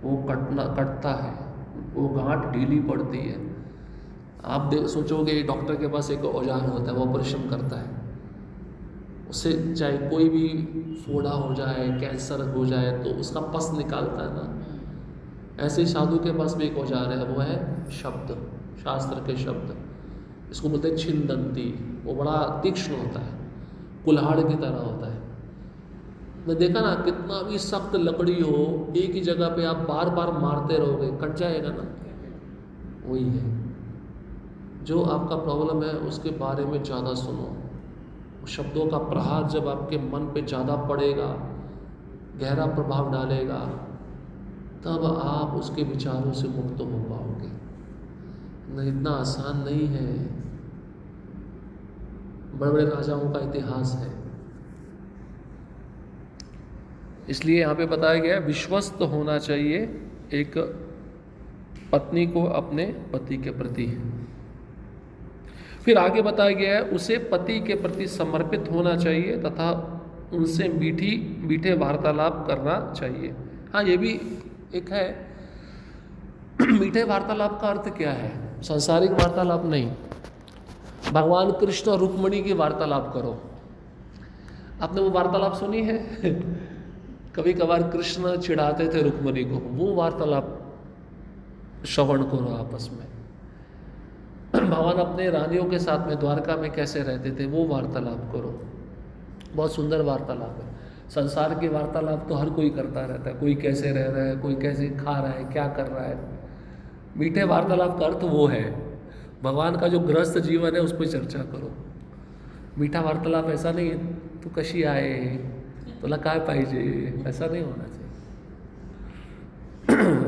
वो कटता है, वो गांठ ढीली पड़ती है। आप सोचोगे डॉक्टर के पास एक औजार होता है, वो ऑपरेशन करता है, उससे चाहे कोई भी फोड़ा हो जाए, कैंसर हो जाए तो उसका पस निकालता है ना। ऐसे ही साधु के पास भी एक औजार है, वो है शब्द, शास्त्र के शब्द। इसको बोलते हैं छिंदंती। वो बड़ा तीक्ष्ण होता है, कुल्हाड़ की तरह होता है। मैं देखा ना, कितना भी सख्त लकड़ी हो, एक ही जगह पे आप बार बार मारते रहोगे, कट जाएगा ना। वही है, जो आपका प्रॉब्लम है उसके बारे में ज़्यादा सुनो। शब्दों का प्रहार जब आपके मन पे ज़्यादा पड़ेगा, गहरा प्रभाव डालेगा, तब आप उसके विचारों से मुक्त हो पाओगे। नहीं, इतना आसान नहीं है। बड़े बड़े राजाओं का इतिहास है। इसलिए यहाँ पे बताया गया है विश्वस्त होना चाहिए एक पत्नी को अपने पति के प्रति। फिर आगे बताया गया है उसे पति के प्रति समर्पित होना चाहिए तथा उनसे मीठे वार्तालाप करना चाहिए। हाँ, ये भी एक है। मीठे वार्तालाप का अर्थ क्या है? सांसारिक वार्तालाप नहीं, भगवान कृष्ण और रुक्मिणी की वार्तालाप करो। आपने वो वार्तालाप सुनी है? कभी कभार कृष्ण चिढ़ाते थे रुक्मिणी को, वो वार्तालाप श्रवण करो आपस में। भगवान अपने रानियों के साथ में द्वारका में कैसे रहते थे, वो वार्तालाप करो। बहुत सुंदर वार्तालाप है। संसार की वार्तालाप तो हर कोई करता रहता है, कोई कैसे रह रहा है, कोई कैसे खा रहा है, क्या कर रहा है। मीठे वार्तालाप का अर्थ वो है, भगवान का जो गृहस्थ जीवन है उस पर चर्चा करो। मीठा वार्तालाप ऐसा नहीं है तू कशी आहे, तुला काय पाहिजे, ऐसा नहीं होना चाहिए।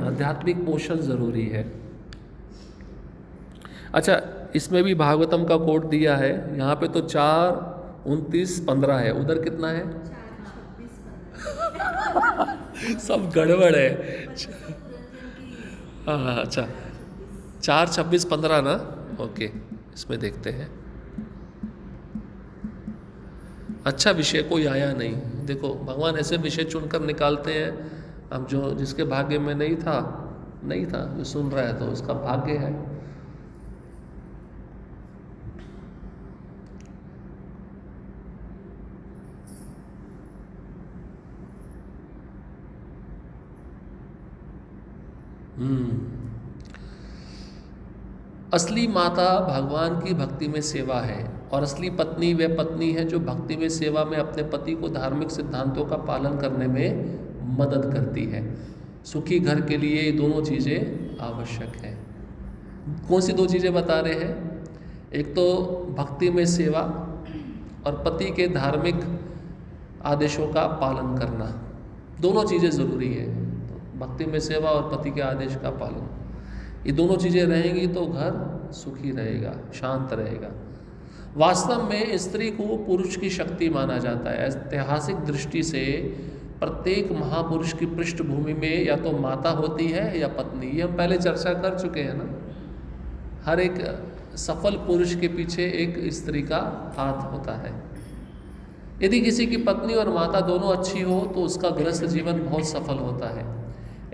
आध्यात्मिक पोषण जरूरी है। अच्छा, इसमें भी भागवतम का कोड दिया है। यहाँ पे तो 4, 29, 15 है, उधर कितना है? सब गड़बड़ है। हाँ, अच्छा 4, 26, 15 ना। ओके, इसमें देखते हैं। अच्छा विषय कोई आया नहीं। देखो भगवान ऐसे विषय चुनकर निकालते हैं, अब जो जिसके भाग्य में नहीं था नहीं था, जो सुन रहा है तो उसका भाग्य है। असली माता भगवान की भक्ति में सेवा है, और असली पत्नी वह पत्नी है जो भक्ति में सेवा में अपने पति को धार्मिक सिद्धांतों का पालन करने में मदद करती है। सुखी घर के लिए ये दोनों चीज़ें आवश्यक हैं। कौन सी दो चीज़ें बता रहे हैं? एक तो भक्ति में सेवा और पति के धार्मिक आदेशों का पालन करना, दोनों चीज़ें ज़रूरी है। तो भक्ति में सेवा और पति के आदेश का पालन, ये दोनों चीज़ें रहेंगी तो घर सुखी रहेगा, शांत रहेगा। वास्तव में स्त्री को पुरुष की शक्ति माना जाता है। ऐतिहासिक दृष्टि से प्रत्येक महापुरुष की पृष्ठभूमि में या तो माता होती है या पत्नी। ये हम पहले चर्चा कर चुके हैं ना। हर एक सफल पुरुष के पीछे एक स्त्री का हाथ होता है। यदि किसी की पत्नी और माता दोनों अच्छी हो तो उसका गृहस्थ जीवन बहुत सफल होता है।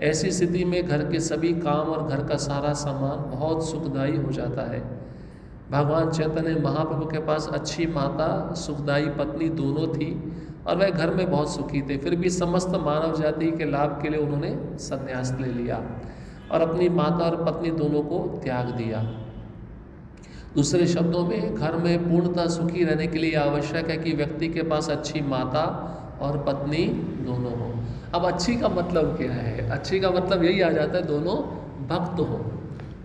ऐसी स्थिति में घर के सभी काम और घर का सारा सामान बहुत सुखदायी हो जाता है। भगवान चैतन्य महाप्रभु के पास अच्छी माता, सुखदायी पत्नी दोनों थी और वह घर में बहुत सुखी थे। फिर भी समस्त मानव जाति के लाभ के लिए उन्होंने संन्यास ले लिया और अपनी माता और पत्नी दोनों को त्याग दिया। दूसरे शब्दों में, घर में पूर्णतः सुखी रहने के लिए आवश्यक है कि व्यक्ति के पास अच्छी माता और पत्नी दोनों हो। अब अच्छी का मतलब क्या है? अच्छी का मतलब यही आ जाता है दोनों भक्त हो,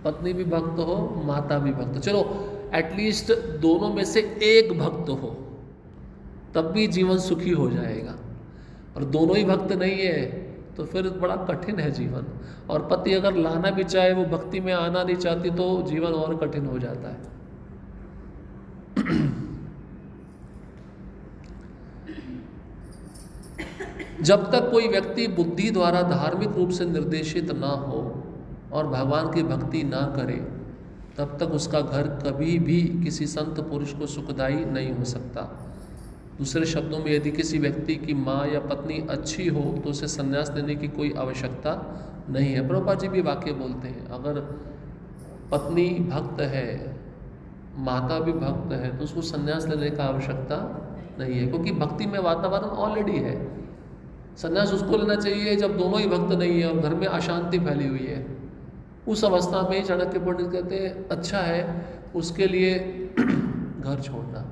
पत्नी भी भक्त हो, माता भी भक्त हो। चलो एटलीस्ट दोनों में से एक भक्त हो, तब भी जीवन सुखी हो जाएगा। और दोनों ही भक्त नहीं है तो फिर बड़ा कठिन है जीवन। और पति अगर लाना भी चाहे, वो भक्ति में आना नहीं चाहती, तो जीवन और कठिन हो जाता है। जब तक कोई व्यक्ति बुद्धि द्वारा धार्मिक रूप से निर्देशित ना हो और भगवान की भक्ति ना करे, तब तक उसका घर कभी भी किसी संत पुरुष को सुखदायी नहीं हो सकता। दूसरे शब्दों में, यदि किसी व्यक्ति की माँ या पत्नी अच्छी हो तो उसे संन्यास लेने की कोई आवश्यकता नहीं है। प्रभुपाद जी भी वाक्य बोलते हैं, अगर पत्नी भक्त है, माता भी भक्त है, तो उसको संन्यास लेने का आवश्यकता नहीं है, क्योंकि भक्ति में वातावरण ऑलरेडी है। संन्यास उसको लेना चाहिए जब दोनों ही भक्त नहीं है और घर में अशांति फैली हुई है। उस अवस्था में चाणक्य पंडित कहते हैं अच्छा है उसके लिए घर छोड़ना।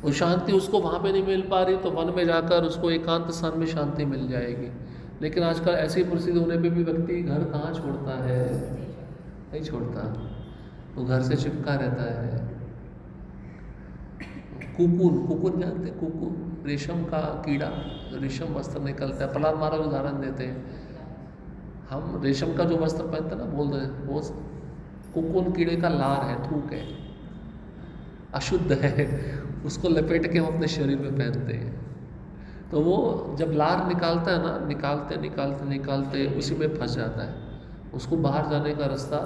वो शांति उसको वहाँ पे नहीं मिल पा रही तो वन में जाकर उसको एकांत स्थान में शांति मिल जाएगी। लेकिन आजकल ऐसी परिस्थिति होने पे भी व्यक्ति घर कहाँ छोड़ता है? नहीं छोड़ता, वो घर से चिपका रहता है। कुकुन जानते? कुकुन, रेशम का कीड़ा, रेशम वस्त्र निकलता है। प्रहलाद महाराज उदाहरण देते हैं, हम रेशम का जो वस्त्र पहनते हैं ना, बोल रहे वो कुकुन कीड़े का लार है, थूक है, अशुद्ध है, उसको लपेट के हम अपने शरीर में पहनते हैं। तो वो जब लार निकालता है ना, निकालते निकालते निकालते उसी में फंस जाता है, उसको बाहर जाने का रास्ता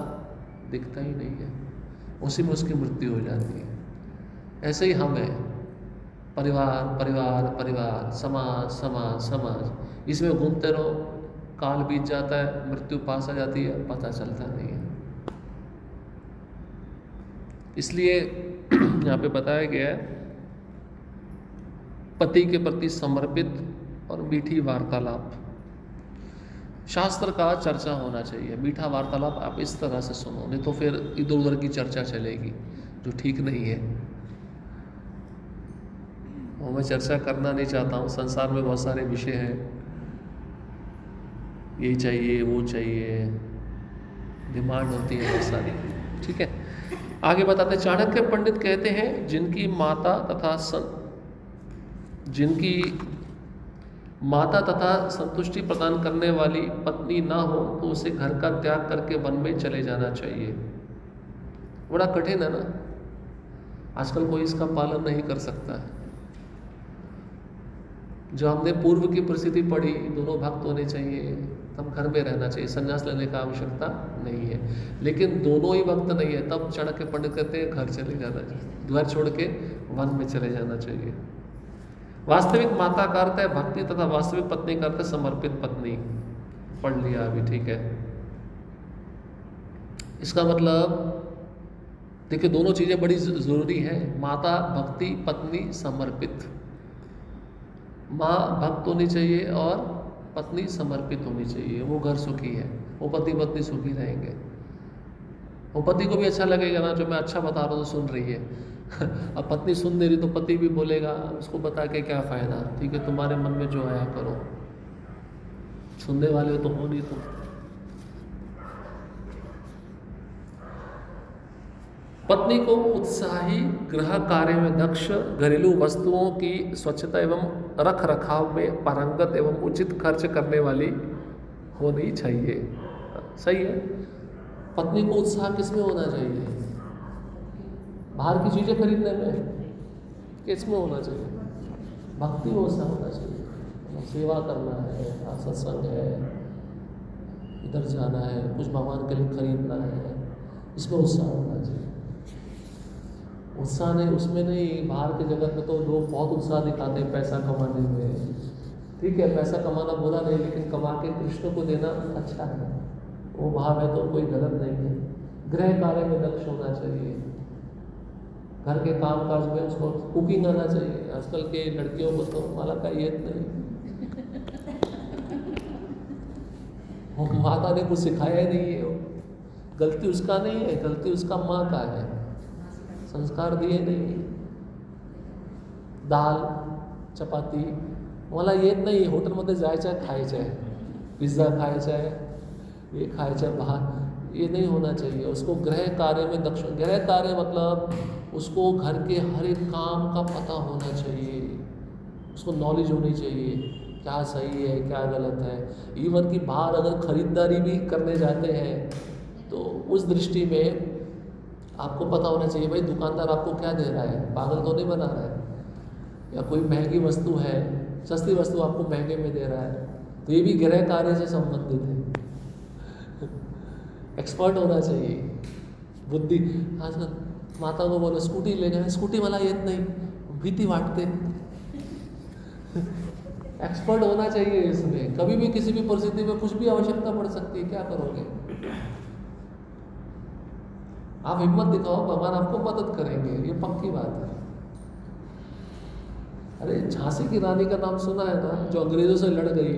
दिखता ही नहीं है, उसी में उसकी मृत्यु हो जाती है। ऐसे ही हम हैं, परिवार परिवार परिवार, समाज समाज समाज, इसमें घूमते रहो, काल बीत जाता है, मृत्यु पास आ जाती है, पता चलता नहीं है। इसलिए यहाँ पे बताया गया है, पति के प्रति समर्पित और मीठी वार्तालाप। शास्त्र का चर्चा होना चाहिए, मीठा वार्तालाप आप इस तरह से सुनो, नहीं तो फिर इधर उधर की चर्चा चलेगी जो ठीक नहीं है। और मैं चर्चा करना नहीं चाहता हूँ, संसार में बहुत सारे विषय हैं, ये चाहिए वो चाहिए, डिमांड होती है बहुत सारी, ठीक है। आगे बताते हैं, चाणक्य पंडित कहते हैं जिनकी माता तथा संतुष्टि प्रदान करने वाली पत्नी ना हो तो उसे घर का त्याग करके वन में चले जाना चाहिए। बड़ा कठिन है ना, आजकल कोई इसका पालन नहीं कर सकता है। जो हमने पूर्व की परिस्थिति पढ़ी, दोनों भक्त होने चाहिए, तब घर में रहना चाहिए, संन्यास लेने का आवश्यकता नहीं है। लेकिन दोनों ही भक्त नहीं है, तब चाणक्य पंडित कहते हैं घर चले जाना चाहिए, घर छोड़ के वन में चले जाना चाहिए। वास्तविक माता का अर्थ है भक्ति तथा वास्तविक पत्नी का अर्थ है समर्पित पत्नी। पढ़ लिया अभी, ठीक है। इसका मतलब देखिए दोनों चीज़ें बड़ी ज़रूरी हैं। माता भक्ति, पत्नी समर्पित। माँ भक्त होनी चाहिए और पत्नी समर्पित होनी चाहिए, वो घर सुखी है, वो पति पत्नी सुखी रहेंगे। वो पति को भी अच्छा लगेगा ना, जो मैं अच्छा बता रहा हूँ तो सुन रही है। अब पत्नी सुन नहीं रही तो पति भी बोलेगा उसको बता के क्या फ़ायदा, ठीक है तुम्हारे मन में जो आया करो, सुनने वाले तो हो नहीं तुम। पत्नी को उत्साही, गृह कार्य में दक्ष, घरेलू वस्तुओं की स्वच्छता एवं रख रखाव में पारंगत एवं उचित खर्च करने वाली होनी चाहिए। सही है। पत्नी को उत्साह किस में होना चाहिए? बाहर की चीज़ें खरीदने में, किस में होना चाहिए? भक्ति में उत्साह होना चाहिए। सेवा करना है, सत्संग है, इधर जाना है, कुछ भगवान के लिए खरीदना है, इसमें उत्साह होना चाहिए। उत्साह नहीं, उसमें नहीं। बाहर के जगत में तो लोग बहुत उत्साह दिखाते हैं पैसा कमाने में। ठीक है, पैसा कमाना बुरा नहीं, लेकिन कमा के कृष्ण को देना अच्छा है, वो भाव है तो कोई गलत नहीं है। गृह कार्य में दक्ष होना चाहिए, घर के काम काज में उसको कुकिंग आना चाहिए। आजकल के लड़कियों को तो माला का ये नहीं, माता ने कुछ सिखाया ही नहीं है। गलती उसका नहीं है, गलती उसका माँ का है, संस्कार दिए नहीं। दाल चपाती मला येत नाही, हॉटेलमध्ये जायचं आहे, खायचं आहे, पिझ्ज़ा खायचा है, ये खायचा है बाहर, ये नहीं होना चाहिए। उसको गृह कार्य में दक्ष, गृह कार्य मतलब उसको घर के हर एक काम का पता होना चाहिए, उसको नॉलेज होनी चाहिए क्या सही है क्या गलत है। इवन कि बाहर अगर खरीदारी भी करने जाते हैं तो उस दृष्टि में आपको पता होना चाहिए भाई दुकानदार आपको क्या दे रहा है, पागल तो नहीं बना रहा है, या कोई महंगी वस्तु है, सस्ती वस्तु आपको महंगे में दे रहा है, तो ये भी गृह कार्य से संबंधित है। एक्सपर्ट होना चाहिए, बुद्धि। आजकल माता को बोलो स्कूटी ले गए, स्कूटी वाला येत नहीं, भीति वाटते। एक्सपर्ट होना चाहिए इसमें, कभी भी किसी भी परिस्थिति में कुछ भी आवश्यकता पड़ सकती है, क्या करोगे? आप हिम्मत दिखाओ, भगवान आपको मदद करेंगे, ये पक्की बात है। अरे झांसी की रानी का नाम सुना है ना, जो अंग्रेजों से लड़ गई,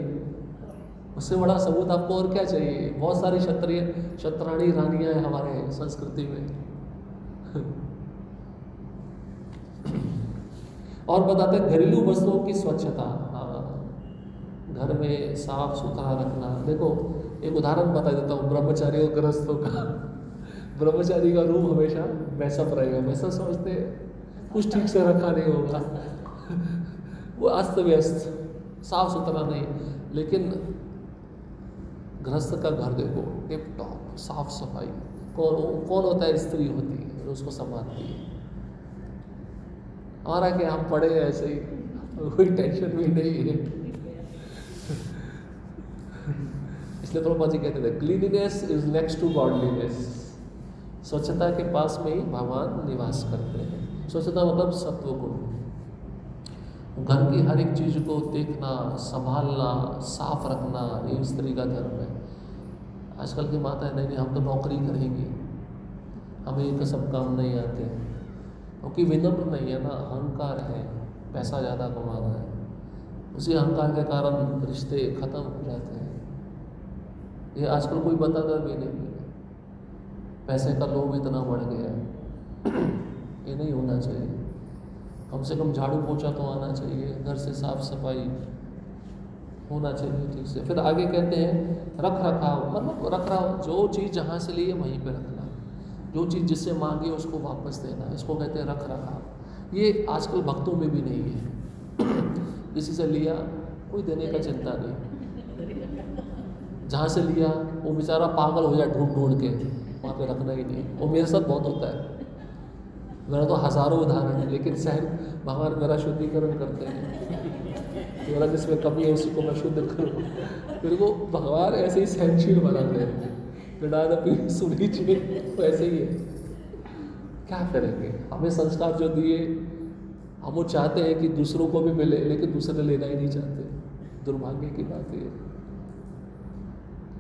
उससे बड़ा सबूत आपको और क्या चाहिए? बहुत सारी क्षत्रिय क्षत्राणी रानियां हैं हमारे संस्कृति में। और बताते हैं घरेलू वस्तुओं की स्वच्छता, घर में साफ सुथरा रखना। देखो एक उदाहरण बता देता हूँ ब्रह्मचारी और गृहस्थों का। ब्रह्मचारी का रूम हमेशा मैसअप रहेगा, वैसा समझते कुछ ठीक से रखा नहीं होगा, वो अस्त व्यस्त साफ सुथरा नहीं। लेकिन गृहस्थ का घर देखो टिप टॉप साफ सफाई। कौन होता है? स्त्री होती है जो उसको संभालती है। हमारा क्या, हम पढ़े ऐसे ही, कोई टेंशन भी नहीं है। इसलिए प्रभुपाद जी कहते थे cleanliness is next to godliness. स्वच्छता के पास में ही भगवान निवास करते हैं। स्वच्छता मतलब सत्व गुण, घर की हर एक चीज़ को देखना, संभालना, साफ रखना, ये स्त्री का धर्म है। आजकल की माताएं नहीं, हम तो नौकरी करेंगी, हमें ये सब काम नहीं आते, क्योंकि विनम्र नहीं है ना, अहंकार है, पैसा ज़्यादा कमाना है, उसी अहंकार के कारण रिश्ते खत्म हो जाते हैं। ये आजकल कोई बताता भी नहीं है, पैसे का लोभ इतना बढ़ गया है। ये नहीं होना चाहिए। कम से कम झाड़ू पोछा तो आना चाहिए, घर से साफ सफाई होना चाहिए ठीक से। फिर आगे कहते हैं रख रखाव, मतलब रख रखाव, जो चीज़ जहाँ से लिए वहीं पे रखना, जो चीज़ जिससे मांगी उसको वापस देना, इसको कहते हैं रख रखाव। ये आजकल भक्तों में भी नहीं है। किसी से लिया कोई देने का चिंता नहीं, जहाँ से लिया वो बेचारा पागल हो जाए ढूंढ ढूंढ के, वहाँ पे रखना ही नहीं। वो मेरे साथ बहुत होता है, मेरा तो हज़ारों उदाहरण है, लेकिन शायद भगवान मेरा शुद्धिकरण करते हैं, मेरा जिसमें कमी है उसी को मैं शुद्ध करूँ। फिर वो भगवान ऐसे ही सहनशील बनाते हैं, विडादपि सुनीचे, तो ऐसे ही है। क्या करेंगे? हमें संस्कार जो दिए, हम वो चाहते हैं कि दूसरों को भी मिले, लेकिन दूसरे लेना ही नहीं चाहते। दुर्भाग्य की बात है।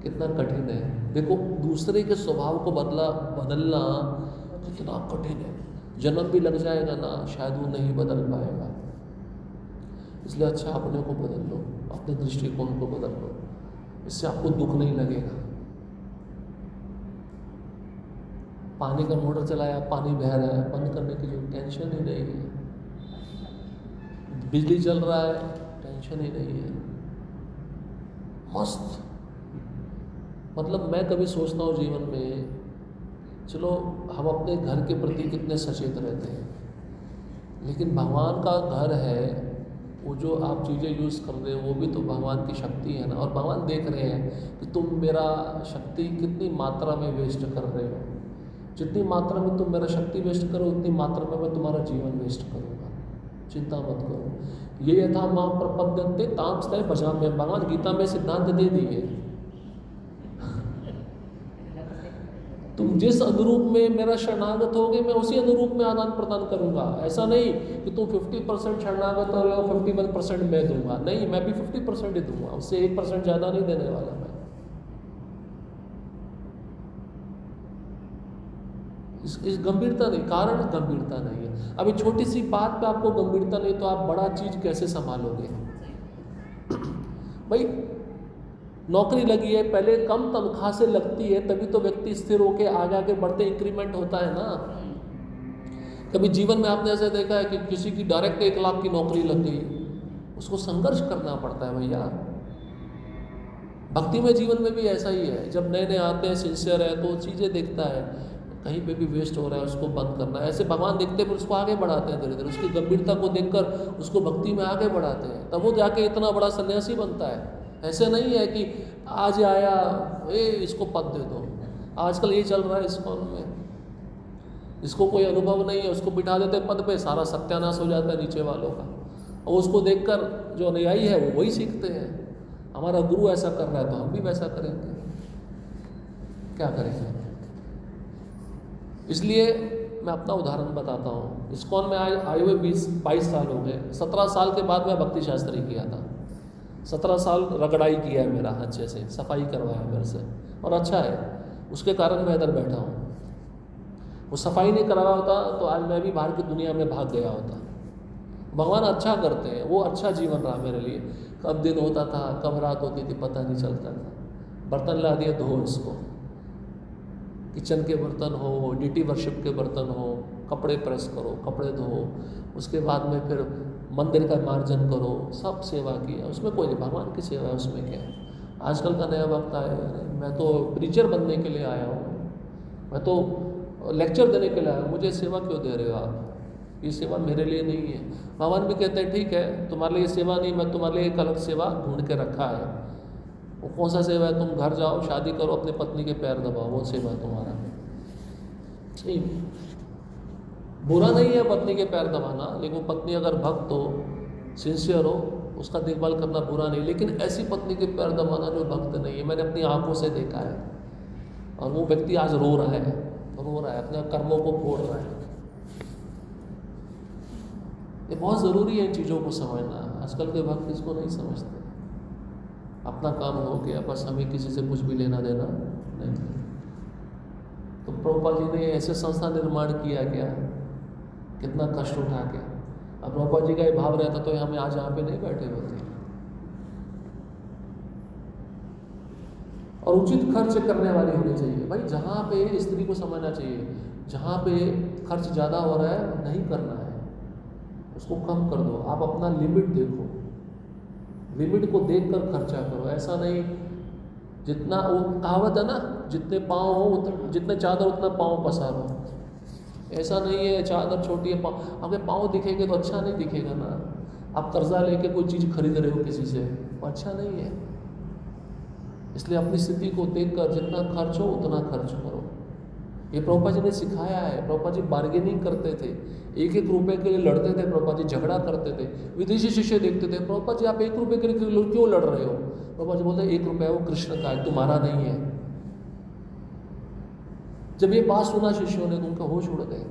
कितना कठिन है। देखो दूसरे के स्वभाव को बदलना कितना कठिन है। जन्म भी लग जाएगा ना, शायद वो नहीं बदल पाएगा। इसलिए अच्छा अपने को बदल लो, अपने दृष्टिकोण को बदल लो, इससे आपको दुख नहीं लगेगा। पानी का मोटर चलाया, पानी बह रहा है, बंद करने की जो टेंशन ही नहीं है। बिजली चल रहा है, टेंशन ही नहीं है, मस्त। मतलब मैं कभी सोचता हूँ जीवन में, चलो हम अपने घर के प्रति कितने सचेत रहते हैं, लेकिन भगवान का घर है, वो जो आप चीज़ें यूज़ कर रहे हो वो भी तो भगवान की शक्ति है ना। और भगवान देख रहे हैं कि तुम मेरा शक्ति कितनी मात्रा में वेस्ट कर रहे हो। जितनी मात्रा में तुम मेरा शक्ति वेस्ट करो, उतनी मात्रा में मैं तुम्हारा जीवन वेस्ट करूँगा। चिंता मत करो। ये यथा मां प्रपद्यन्ते तां तस्थै भजाम्यहम्। भगवान गीता में सिद्धांत दे दिए, तुम जिस अनुरूप में मेरा शरणागत होगे मैं उसी अनुरूप में आदान प्रदान करूंगा। ऐसा नहीं कि तुम 50% शरणागत हो रहे हो, 51% मैं दूंगा। नहीं, मैं भी 50% ही दूंगा, उससे 1% ज़्यादा नहीं देने वाला मैं। इस गंभीरता नहीं, कारण गंभीरता नहीं है। अभी छोटी सी बात पे आपको गंभीरता नहीं तो आप बड़ा चीज़ कैसे संभालोगे? भाई नौकरी लगी है, पहले कम तनख्वाह से लगती है, तभी तो व्यक्ति स्थिर होके आगे आगे बढ़ते इंक्रीमेंट होता है ना। कभी जीवन में आपने ऐसे देखा है कि किसी की डायरेक्ट 1 लाख की नौकरी लग गई, उसको संघर्ष करना पड़ता है भैया। भक्ति में जीवन में भी ऐसा ही है। जब नए नए आते हैं, सिंसियर है, तो चीज़ें देखता है, कहीं पे भी वेस्ट हो रहा है उसको बंद करना है। ऐसे भगवान देखते हैं, उसको आगे बढ़ाते हैं धीरे धीरे। उसकी गंभीरता को देखकर उसको भक्ति में आगे बढ़ाते हैं, तब वो जाके इतना बड़ा सन्यासी बनता है। ऐसे नहीं है कि आज आया इसको पद दे दो। आजकल ये चल रहा है इस्कॉन में, इसको कोई अनुभव नहीं है, उसको बिठा देते पद पे, सारा सत्यानाश हो जाता है नीचे वालों का। और उसको देखकर जो अनुयायी है वो वही सीखते हैं। हमारा गुरु ऐसा कर रहा है तो हम भी वैसा करेंगे, क्या करेंगे? इसलिए मैं अपना उदाहरण बताता हूँ। इस्कॉन में आए हुए 22 साल हो गए। 17 साल के बाद मैं भक्ति शास्त्री किया था। 17 साल रगड़ाई किया है मेरा, अच्छे से सफाई करवाया मेरे से, और अच्छा है, उसके कारण मैं इधर बैठा हूँ। वो सफाई नहीं करवा होता तो आज मैं भी बाहर की दुनिया में भाग गया होता। भगवान अच्छा करते हैं, वो अच्छा जीवन रहा मेरे लिए। कब दिन होता था, कब रात होती थी, पता नहीं चलता था। बर्तन ला दिए, धो इसको, किचन के बर्तन हो, डीटी वर्शिप के बर्तन हो, कपड़े प्रेस करो, कपड़े धो, उसके बाद में फिर मंदिर का मार्जन करो, सब सेवा किया। उसमें कोई नहीं, भगवान की सेवा है, उसमें क्या है? आजकल का नया वक्त आया है, मैं तो प्रीचर बनने के लिए आया हूँ, मैं तो लेक्चर देने के लिए आया हूँ, मुझे सेवा क्यों दे रहे हो आप? ये सेवा मेरे लिए नहीं है। भगवान भी कहते हैं ठीक है, तुम्हारे लिए सेवा नहीं, मैं तुम्हारे लिए एक अलग सेवा ढूंढ के रखा है। वो कौन सा सेवा है? तुम घर जाओ, शादी करो, अपनी पत्नी के पैर दबाओ, वो सेवा तुम्हारा। ठीक, बुरा नहीं है पत्नी के पैर दबाना, लेकिन पत्नी अगर भक्त हो, सिंसियर हो, उसका देखभाल करना बुरा नहीं। लेकिन ऐसी पत्नी के पैर दबाना जो भक्त नहीं है, मैंने अपनी आंखों से देखा है। और वो व्यक्ति आज रो रहा है, अपने कर्मों को फोड़ रहा है। ये बहुत ज़रूरी है इन चीज़ों को समझना। आजकल के भक्त इसको नहीं समझते। अपना काम हो गया, बस हमें किसी से कुछ भी लेना देना नहीं। तो प्रभुपाद जी ने ऐसे संस्था निर्माण किया क्या, कितना कष्ट उठा के। अब प्रभुपाद जी का ये भाव रहता तो हमें आज यहाँ पे नहीं बैठे होते। और उचित खर्च करने वाली होनी चाहिए भाई। जहाँ पे स्त्री को समझना चाहिए, जहाँ पे खर्च ज़्यादा हो रहा है नहीं करना है, उसको कम कर दो। आप अपना लिमिट देखो, लिमिट को देखकर खर्चा करो। ऐसा नहीं, जितना वो कहावत है ना, जितने पाँव हो जितने चादर उतना पाँव पसारो। ऐसा नहीं है चादर छोटी है, पाँव, अगर पाँव दिखेंगे तो अच्छा नहीं दिखेगा ना। आप कर्जा लेके कोई चीज़ खरीद रहे हो किसी से, वो अच्छा नहीं है। इसलिए अपनी स्थिति को देखकर जितना खर्च हो उतना खर्च करो। ये प्रभुपाद जी ने सिखाया है। प्रभुपाद जी बार्गेनिंग करते थे, 1-1 रुपये के लिए लड़ते थे। प्रभुपाद जी झगड़ा करते थे। विदेशी शिष्य देखते थे, प्रभुपाद जी आप 1 रुपये के लिए क्यों लड़ रहे हो? प्रभुपाद जी बोलते 1 रुपया वो कृष्ण का है, तुम्हारा नहीं है। जब ये बात सुना शिष्यों ने तो उनका होश उड़ गए।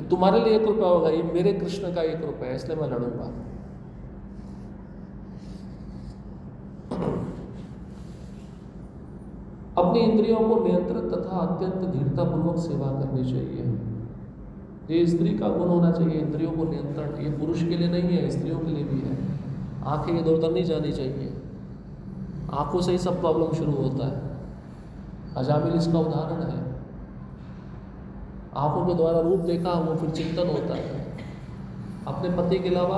तुम्हारे लिए 1 रुपया होगा, ये मेरे कृष्ण का 1 रुपया है, इसलिए मैं लड़ूंगा। अपनी इंद्रियों को नियंत्रित तथा अत्यंत धीरतापूर्वक सेवा करनी चाहिए। ये स्त्री का गुण होना चाहिए, इंद्रियों को नियंत्रण। ये पुरुष के लिए नहीं है, स्त्रियों के लिए भी है। आंखें इधर उधर नहीं जानी चाहिए, आंखों से ही सब प्रॉब्लम शुरू होता है। अजामिल इसका उदाहरण है। आंखों के द्वारा रूप देखा, वो फिर चिंतन होता है। अपने पति के अलावा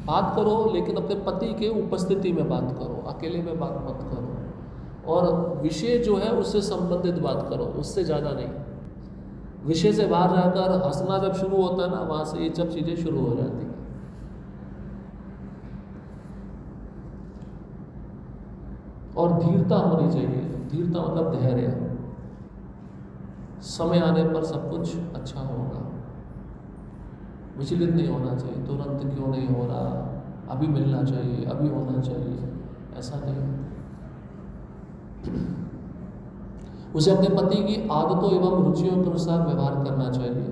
बात करो, लेकिन अपने पति के उपस्थिति में बात करो, अकेले में बात मत करो। और विषय जो है उससे संबंधित बात करो, उससे ज़्यादा नहीं। विषय से बाहर रहकर हंसना जब शुरू होता है ना, वहाँ से ये सब चीज़ें शुरू हो जाती हैं। और धीरता होनी चाहिए। धीरता मतलब धैर्य। समय आने पर सब कुछ अच्छा होगा। विचलित नहीं होना चाहिए, तुरंत क्यों नहीं हो रहा, अभी मिलना चाहिए, अभी होना चाहिए, ऐसा नहीं। उसे अपने पति की आदतों एवं रुचियों के अनुसार व्यवहार करना चाहिए,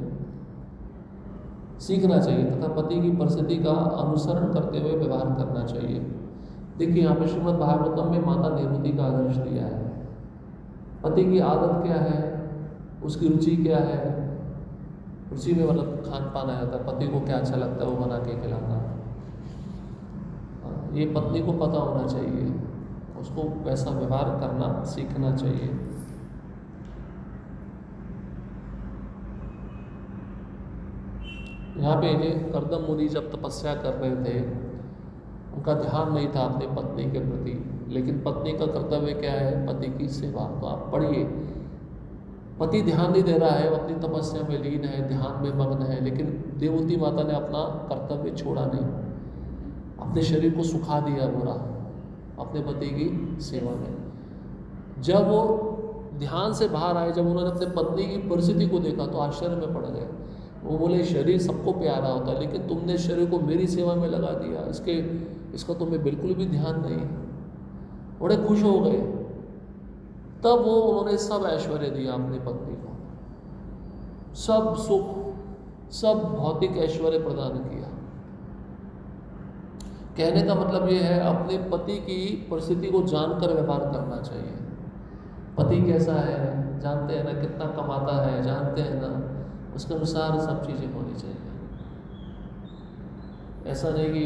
सीखना चाहिए तथा पति की परिस्थिति का अनुसरण करते हुए व्यवहार करना चाहिए। देखिए यहाँ पे श्रीमद् भागवतम में माता देवहूति का आदर्श दिया है। पति की आदत क्या है, उसकी रुचि क्या है। रुचि में मतलब खान पान आ जाता है, पति को क्या अच्छा लगता है वो बना के खिलाना। ये पत्नी को पता होना चाहिए, उसको वैसा व्यवहार करना सीखना चाहिए। यहाँ पे कर्दम मुनि जब तपस्या कर रहे थे, उनका ध्यान नहीं था अपनी पत्नी के प्रति, लेकिन पत्नी का कर्तव्य क्या है, पति की सेवा। तो आप पढ़िए, पति ध्यान नहीं दे रहा है, वो अपनी तपस्या में लीन है, ध्यान में मग्न है, लेकिन देवहूति माता ने अपना कर्तव्य छोड़ा नहीं, अपने शरीर को सुखा दिया पूरा अपने पति की सेवा में। जब वो ध्यान से बाहर आए, जब उन्होंने अपने पत्नी की परिस्थिति को देखा तो आश्चर्य में पड़ गए। वो बोले शरीर सबको प्यारा होता है, लेकिन तुमने शरीर को मेरी सेवा में लगा दिया, इसका तुम्हें बिल्कुल भी ध्यान नहीं। बड़े खुश हो गए। तब वो उन्होंने सब ऐश्वर्य दिया अपनी पत्नी को, सब सुख, सब भौतिक ऐश्वर्य प्रदान किया। कहने का मतलब ये है, अपने पति की परिस्थिति को जानकर व्यवहार करना चाहिए। पति कैसा है जानते हैं ना, कितना कमाता है जानते हैं ना, उसके अनुसार सब चीज़ें होनी चाहिए। ऐसा नहीं कि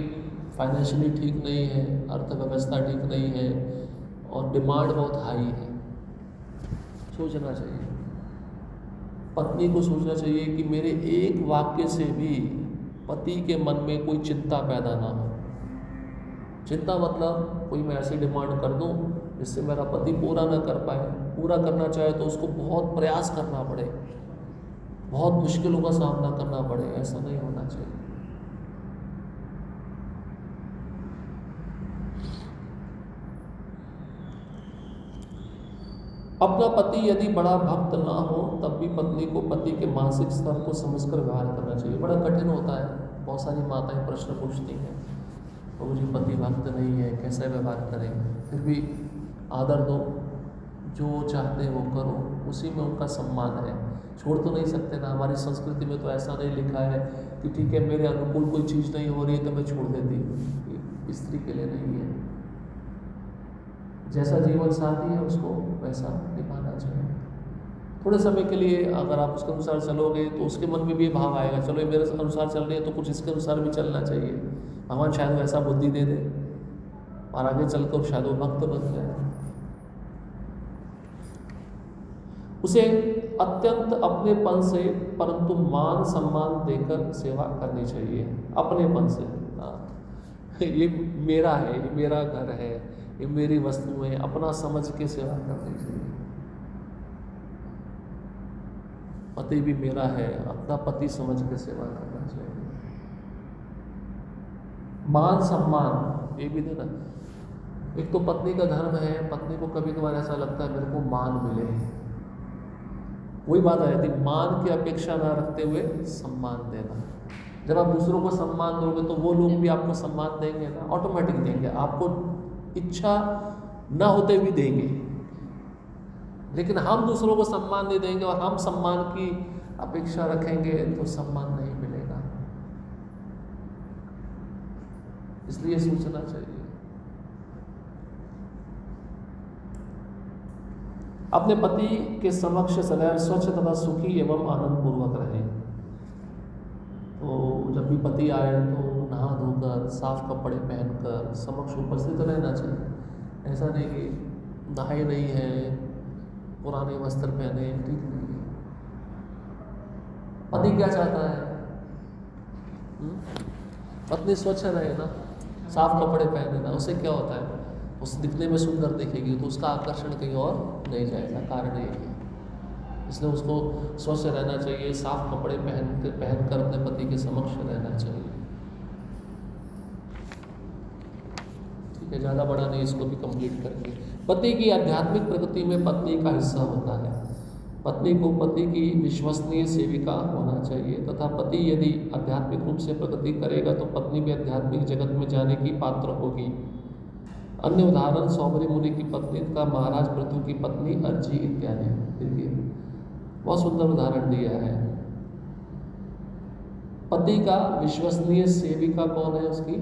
फाइनेंशियली ठीक नहीं है, अर्थव्यवस्था ठीक नहीं है और डिमांड बहुत हाई है। सोचना चाहिए, पत्नी को सोचना चाहिए कि मेरे एक वाक्य से भी पति के मन में कोई चिंता पैदा ना हो। चिंता मतलब कोई मैं ऐसी डिमांड कर दूं जिससे मेरा पति पूरा ना कर पाए, पूरा करना चाहे तो उसको बहुत प्रयास करना पड़े, बहुत मुश्किलों का सामना करना पड़े। ऐसा नहीं होना चाहिए। अपना पति यदि बड़ा भक्त ना हो तब भी पत्नी को पति के मानसिक स्तर को समझकर व्यवहार करना चाहिए। बड़ा कठिन होता है, बहुत सारी माताएं प्रश्न पूछती हैं, तो मुझे पति भक्त नहीं है, कैसे व्यवहार करें। फिर भी आदर दो, जो चाहते हो करो, उसी में उनका सम्मान है। छोड़ तो नहीं सकते ना, हमारी संस्कृति में तो ऐसा नहीं लिखा है कि ठीक है मेरे अनुकूल कोई चीज़ नहीं हो रही है तो मैं छोड़ देती हूँ। स्त्री के लिए नहीं है, जैसा जीवन साथी है उसको वैसा निभाना चाहिए। थोड़े समय के लिए अगर आप उसके अनुसार चलोगे तो उसके मन में भी भाव आएगा, चलो ये मेरे अनुसार चल रही है तो कुछ इसके अनुसार भी चलना चाहिए। भगवान शायद वैसा बुद्धि दे दे और आगे चलकर शायद वो भक्त बन जाए। उसे अत्यंत अपनेपन से परंतु मान सम्मान देकर सेवा करनी चाहिए। अपनेपन से, ये मेरा है, ये मेरा घर है, ये मेरी वस्तुएं, अपना समझ के सेवा करनी चाहिए। पति भी मेरा है, अपना पति समझ के सेवा करना चाहिए। मान सम्मान ये भी देना। एक तो पत्नी का धर्म है, पत्नी को कभी कभार ऐसा लगता है मेरे को मान मिले, वही बात आ जाती, मान की अपेक्षा ना रखते हुए सम्मान देना। जब आप दूसरों को सम्मान दोगे तो वो लोग भी आपको सम्मान देंगे ना, ऑटोमेटिक देंगे, आपको इच्छा ना होते भी देंगे। लेकिन हम दूसरों को सम्मान नहीं देंगे और हम सम्मान की अपेक्षा रखेंगे तो सम्मान नहीं मिलेगा। इसलिए सोचना चाहिए। अपने पति के समक्ष सदैव स्वच्छ तथा सुखी एवं आनंद पूर्वक रहें। तो जब भी पति आए तो नहा धोकर साफ कपड़े पहनकर समक्ष उपस्थित रहना चाहिए। ऐसा नहीं कि नहाए नहीं है, पुराने वस्त्र पहने, ठीक नहीं। पति क्या चाहता है? पत्नी स्वच्छ रहे ना, साफ कपड़े पहने ना। उससे क्या होता है, उस दिखने में सुंदर दिखेगी तो उसका आकर्षण कहीं और नहीं जाएगा। कारण यही है, इसलिए उसको स्वच्छ रहना चाहिए, साफ कपड़े पहनकर अपने पति के समक्ष रहना चाहिए। ठीक है, ज़्यादा बड़ा नहीं, इसको भी कंप्लीट करेंगे। पति की आध्यात्मिक प्रगति में पत्नी का हिस्सा होता है। पत्नी को पति की विश्वसनीय सेविका होना चाहिए तथा पति यदि आध्यात्मिक रूप से प्रगति करेगा तो पत्नी भी आध्यात्मिक जगत में जाने की पात्र होगी। अन्य उदाहरण सौबरी मुनि की पत्नी तथा महाराज पृथु की पत्नी अर्ची इत्यादि। देखिए बहुत सुंदर उदाहरण दिया है। पति का विश्वसनीय सेविका कौन है? उसकी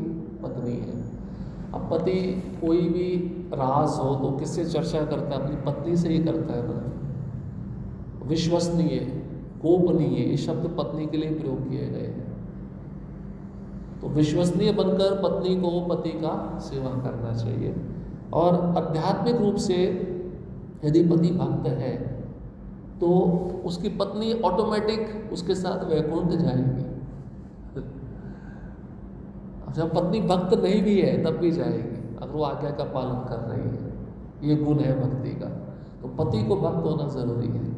पत्नी है। अब पति कोई भी राज हो तो किससे चर्चा करता है? अपनी पत्नी से ही करता है ना। विश्वसनीय, गोपनीय, ये शब्द पत्नी के लिए प्रयोग किए गए हैं। तो विश्वसनीय बनकर पत्नी को पति का सेवा करना चाहिए। और आध्यात्मिक रूप से यदि पति भक्त है तो उसकी पत्नी ऑटोमेटिक उसके साथ वैकुंठ जाएगी। जब पत्नी भक्त नहीं भी है तब भी जाएगी, अगर वो आज्ञा का पालन कर रही है। ये गुण है भक्ति का। तो पति को भक्त होना जरूरी है।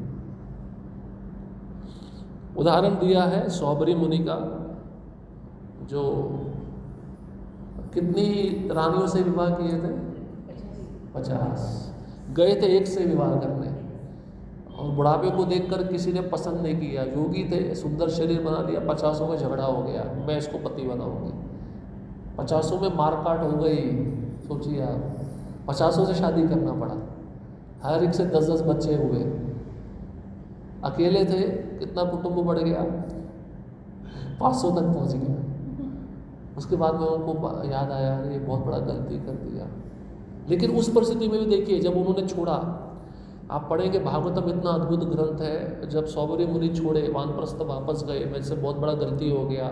उदाहरण दिया है सौबरी मुनि का, जो कितनी रानियों से विवाह किए थे? 50। गए थे एक से विवाह करने और बुढ़ापे को देखकर किसी ने पसंद नहीं किया। योगी थे, सुंदर शरीर बना लिया, 50 में झगड़ा हो गया, मैं इसको पति बनाऊंगी। 50 में मारकाट हो गई। सोचिए आप, 50 से शादी करना पड़ा, हर एक से 10-10 बच्चे हुए। अकेले थे, कितना कुटुंब बढ़ गया, 500 तक पहुंच गया। उसके बाद में उनको याद आया, अरे बहुत बड़ा गलती कर दिया। लेकिन उस परिस्थिति में भी देखिए, जब उन्होंने छोड़ा, आप पढ़ेंगे भागवतम इतना अद्भुत ग्रंथ है। जब सौबरी मुनि छोड़े, वानप्रस्थ वापस गए, मेरे से बहुत बड़ा गलती हो गया,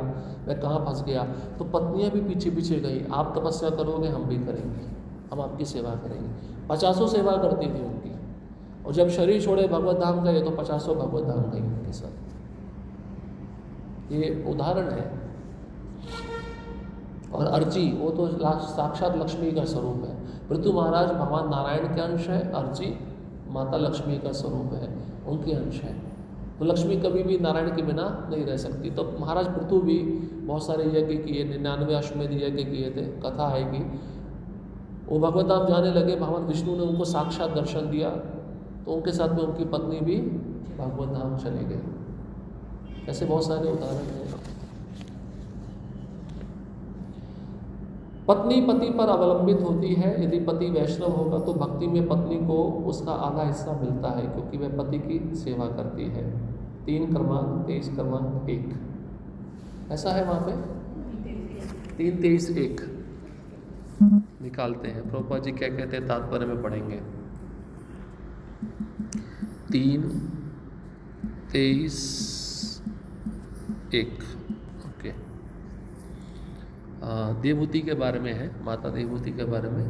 मैं कहाँ फंस गया, तो पत्नियां भी पीछे पीछे गई। आप तपस्या करोगे, हम भी करेंगे, हम आपकी सेवा करेंगे। 50 सेवा करती थी उनकी। और जब शरीर छोड़े, भगवत धाम गए, तो 50 भगवत धाम गए उनके साथ। ये उदाहरण है। और अर्ची, वो तो साक्षात लक्ष्मी का स्वरूप है। पृथु महाराज भगवान नारायण के अंश है, अर्ची माता लक्ष्मी का स्वरूप है, उनके अंश है। तो लक्ष्मी कभी भी नारायण के बिना नहीं रह सकती। तो महाराज पृथु भी बहुत सारे यज्ञ किए, 99 अश्वमेध यज्ञ किए थे, कथा आएगी। वो भगवत धाम जाने लगे, भगवान विष्णु ने उनको साक्षात दर्शन दिया, तो उनके साथ में उनकी पत्नी भी भगवत धाम चली गई। ऐसे बहुत सारे उदाहरण हैं। पत्नी पति पर अवलंबित होती है। यदि पति वैष्णव होगा तो भक्ति में पत्नी को उसका आधा हिस्सा मिलता है, क्योंकि वह पति की सेवा करती है। 3 क्रमांक 23 क्रमांक 1 ऐसा है वहाँ पे 3 23 1 निकालते हैं। प्रभुपाद जी क्या कहते हैं, तात्पर्य में पढ़ेंगे। 3 23 1 ओके। देवहूति के बारे में है, माता देवहूति के बारे में।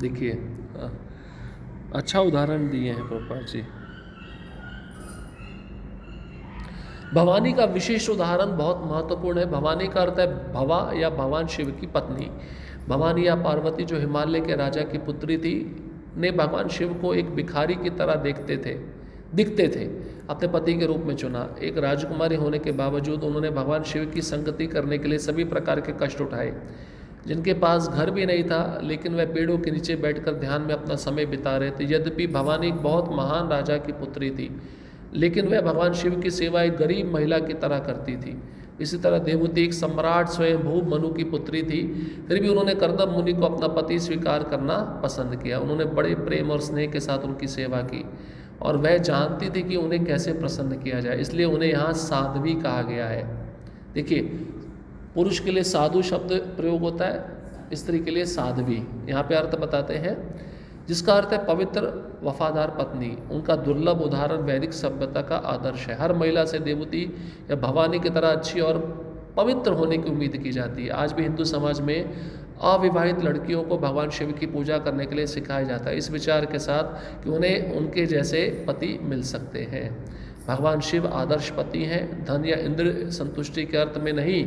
देखिए अच्छा उदाहरण दिए हैं प्रभुपाद जी। भवानी का विशेष उदाहरण बहुत महत्वपूर्ण है। भवानी का अर्थ है भवा या भगवान शिव की पत्नी। भवानी या पार्वती, जो हिमालय के राजा की पुत्री थी, ने भगवान शिव को एक भिखारी की तरह दिखते थे, अपने पति के रूप में चुना। एक राजकुमारी होने के बावजूद उन्होंने भगवान शिव की संगति करने के लिए सभी प्रकार के कष्ट उठाए। जिनके पास घर भी नहीं था, लेकिन वह पेड़ों के नीचे बैठकर ध्यान में अपना समय बिता रहे थे। यद्यपि भवानी एक बहुत महान राजा की पुत्री थी, लेकिन वह भगवान शिव की सेवा एक गरीब महिला की तरह करती थी। इसी तरह देवहूति एक सम्राट स्वयंभू मनु की पुत्री थी, फिर भी उन्होंने कर्दम मुनि को अपना पति स्वीकार करना पसंद किया। उन्होंने बड़े प्रेम और स्नेह के साथ उनकी सेवा की। और वह जानती थी कि उन्हें कैसे प्रसन्न किया जाए, इसलिए उन्हें यहाँ साध्वी कहा गया है। देखिए, पुरुष के लिए साधु शब्द प्रयोग होता है, स्त्री के लिए साध्वी। यहाँ पे अर्थ बताते हैं, जिसका अर्थ है पवित्र वफादार पत्नी। उनका दुर्लभ उदाहरण वैदिक सभ्यता का आदर्श है। हर महिला से देवती या भवानी की तरह अच्छी और पवित्र होने की उम्मीद की जाती है। आज भी हिंदू समाज में अविवाहित लड़कियों को भगवान शिव की पूजा करने के लिए सिखाया जाता है, इस विचार के साथ कि उन्हें उनके जैसे पति मिल सकते हैं। भगवान शिव आदर्श पति हैं, धन या इंद्र संतुष्टि के अर्थ में नहीं,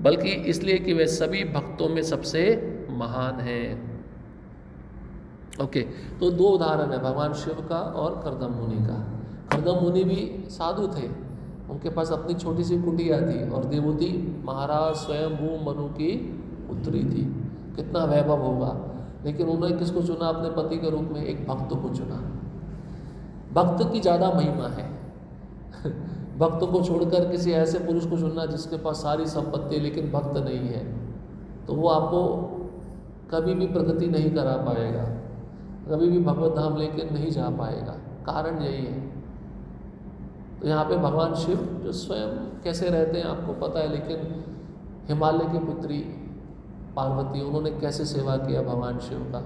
बल्कि इसलिए कि वे सभी भक्तों में सबसे महान हैं। ओके, तो दो उदाहरण है, भगवान शिव का और कर्दम मुनि का। कर्दम मुनि भी साधु थे, उनके पास अपनी छोटी सी कुटिया थी, और देवती महाराज स्वयंभू मनु की पुत्री थी। कितना वैभव होगा, लेकिन उन्होंने किसको चुना अपने पति के रूप में? एक भक्त को चुना। भक्त की ज़्यादा महिमा है। भक्त को छोड़कर किसी ऐसे पुरुष को चुनना जिसके पास सारी संपत्ति लेकिन भक्त नहीं है, तो वो आपको कभी भी प्रगति नहीं करा पाएगा, कभी भी भगवत धाम लेकर नहीं जा पाएगा। कारण यही है। तो यहाँ पे भगवान शिव जो स्वयं कैसे रहते हैं आपको पता है, लेकिन हिमालय की पुत्री पार्वती, उन्होंने कैसे सेवा किया भगवान शिव का।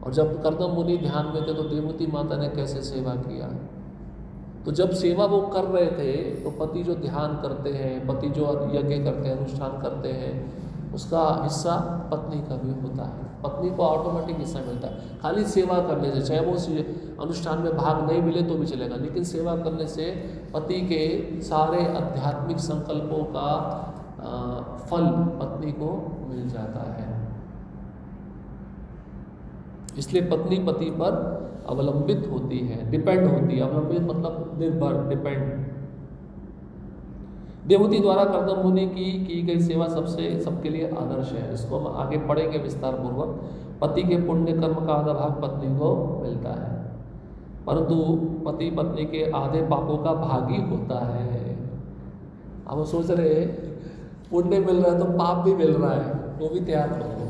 और जब कर्दम मुनि ध्यान में थे तो देवती माता ने कैसे सेवा किया। तो जब सेवा वो कर रहे थे तो पति जो ध्यान करते हैं, पति जो यज्ञ करते हैं, अनुष्ठान करते हैं, उसका हिस्सा पत्नी का भी होता है। पत्नी को ऑटोमेटिक हिस्सा मिलता है खाली सेवा करने से। चाहे वो अनुष्ठान में भाग नहीं मिले तो भी चलेगा, लेकिन सेवा करने से पति के सारे आध्यात्मिक संकल्पों का फल पत्नी को मिल जाता है। इसलिए पत्नी पति पर अवलंबित होती है, डिपेंड होती है। अवलंबित मतलब निर्भर, डिपेंड। देवती द्वारा कर्दम मुनि की गई सेवा सबके लिए आदर्श है। इसको हम आगे पढ़ेंगे विस्तार पूर्वक। पति के पुण्य कर्म का आधा भाग पत्नी को मिलता है, परंतु पति पत्नी के आधे पापों का भागी होता है। अब सोच रहे पुण्य मिल रहा है तो पाप भी मिल रहा है, वो भी तैयार कर लो।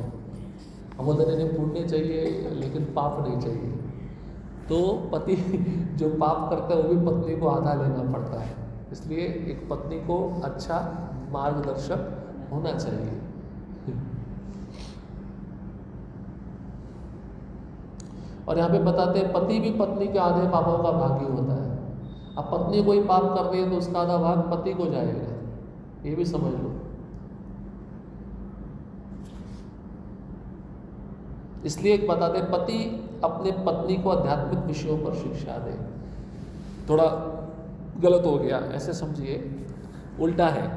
हम बोलते नहीं पुण्य चाहिए लेकिन पाप नहीं चाहिए, तो पति जो पाप करता है वो भी पत्नी को आधा लेना पड़ता है। इसलिए एक पत्नी को अच्छा मार्गदर्शक होना चाहिए। और यहाँ पे बताते हैं पति भी पत्नी के आधे पापों का भागी होता है। अब पत्नी कोई पाप कर रही है तो उसका आधा भाग पति को जाएगा, ये भी समझ लो। इसलिए बताते हैं पति अपने पत्नी को आध्यात्मिक विषयों पर शिक्षा दे। थोड़ा गलत हो गया, ऐसे समझिए, उल्टा है।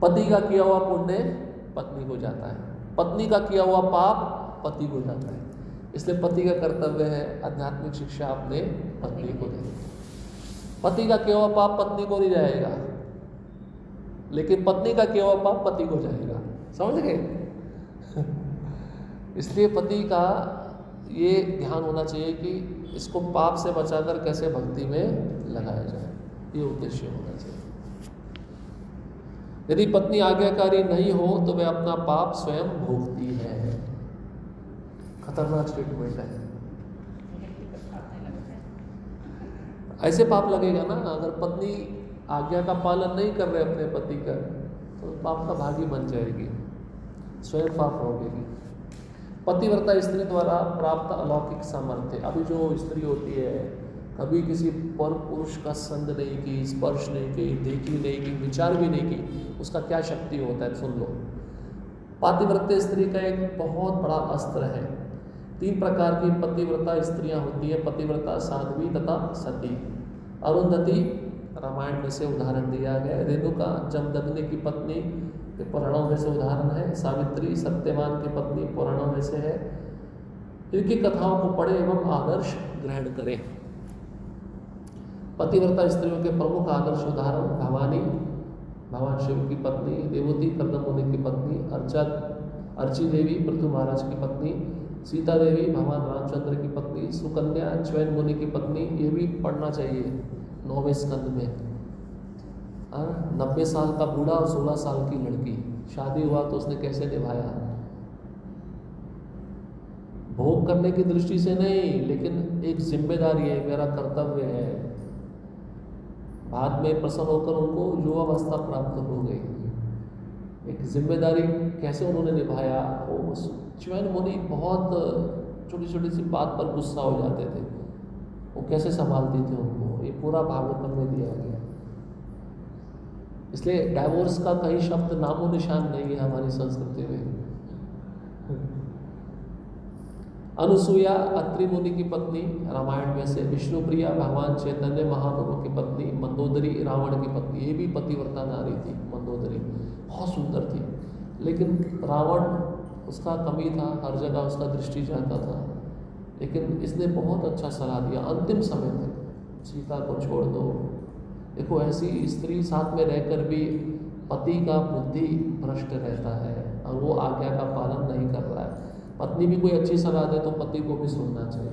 पति का किया हुआ पुण्य पत्नी को जाता है, पत्नी का किया हुआ पाप पति को जाता है। इसलिए पति का कर्तव्य है आध्यात्मिक शिक्षा अपने पत्नी को दे। पति का किया हुआ पाप पत्नी को नहीं जाएगा, लेकिन पत्नी का किया हुआ पाप पति को जाएगा। समझ गए? इसलिए पति का ये ध्यान होना चाहिए कि इसको पाप से बचाकर कैसे भक्ति में लगाया जाए, ये उद्देश्य होना चाहिए। यदि पत्नी आज्ञाकारी नहीं हो तो वह अपना पाप स्वयं भोगती है। खतरनाक स्टेटमेंट है। ऐसे पाप लगेगा ना, अगर पत्नी आज्ञा का पालन नहीं कर रहे अपने पति का, तो पाप का भागी बन जाएगी, स्वयं पाप भोगेगी। पतिव्रता स्त्री द्वारा प्राप्त अलौकिक सामर्थ्य। अभी जो स्त्री होती है, कभी किसी पर पुरुष का संग नहीं की, स्पर्श नहीं की, देखी नहीं की, विचार भी नहीं की, उसका क्या शक्ति होता है, सुन लो। पतिव्रता स्त्री का एक बहुत बड़ा अस्त्र है। 3 प्रकार की पतिव्रता स्त्रियां होती है, पतिव्रता, साध्वी तथा सती। अरुंधति रामायण में से उदाहरण दिया गया है। रेणुका जमदग्नि की पत्नी के पुराणों में से उदाहरण है। सावित्री सत्यवान की पत्नी पुराणों में से है। इनकी कथाओं को पढ़े एवं आदर्श ग्रहण करें। पतिव्रता स्त्रियों के प्रमुख आदर्श उदाहरण भवानी भगवान शिव की पत्नी, देवती कर्दम मुनि की पत्नी, अर्ची देवी पृथु महाराज की पत्नी, सीता देवी भगवान रामचंद्र की पत्नी, सुकन्या च्वैन मुनि की पत्नी। ये भी पढ़ना चाहिए 9वें स्कंद में। 90 साल का बूढ़ा और 16 साल की लड़की, शादी हुआ तो उसने कैसे निभाया। भोग करने की दृष्टि से नहीं, लेकिन एक जिम्मेदारी है, मेरा कर्तव्य है। बाद में प्रसन्न होकर उनको युवावस्था प्राप्त हो गई। एक जिम्मेदारी कैसे उन्होंने निभाया, वो च्युएन मुनि बहुत छोटी छोटी सी बात पर गुस्सा हो जाते थे, वो कैसे संभालती थी उनको, ये पूरा भागवतम में दिया गया। इसलिए डाइवोर्स का कहीं शब्द नामो निशान नहीं है हमारी संस्कृति में। अनुसुईया अत्रि मुनि की पत्नी, रामायण में से विष्णुप्रिया भगवान चैतन्य महाप्रभु की पत्नी, मंदोदरी रावण की पत्नी, ये भी पतिव्रता नारी थी। मंदोदरी बहुत सुंदर थी, लेकिन रावण उसका कमी था, हर जगह उसका दृष्टि जाता था। लेकिन इसने बहुत अच्छा सलाह दिया अंतिम समय तक, सीता को छोड़ दो। देखो ऐसी स्त्री साथ में रहकर भी पति का बुद्धि भ्रष्ट रहता है और वो आज्ञा का पालन नहीं कर रहा है। पत्नी भी कोई अच्छी सलाह दे तो पति को भी सुनना चाहिए,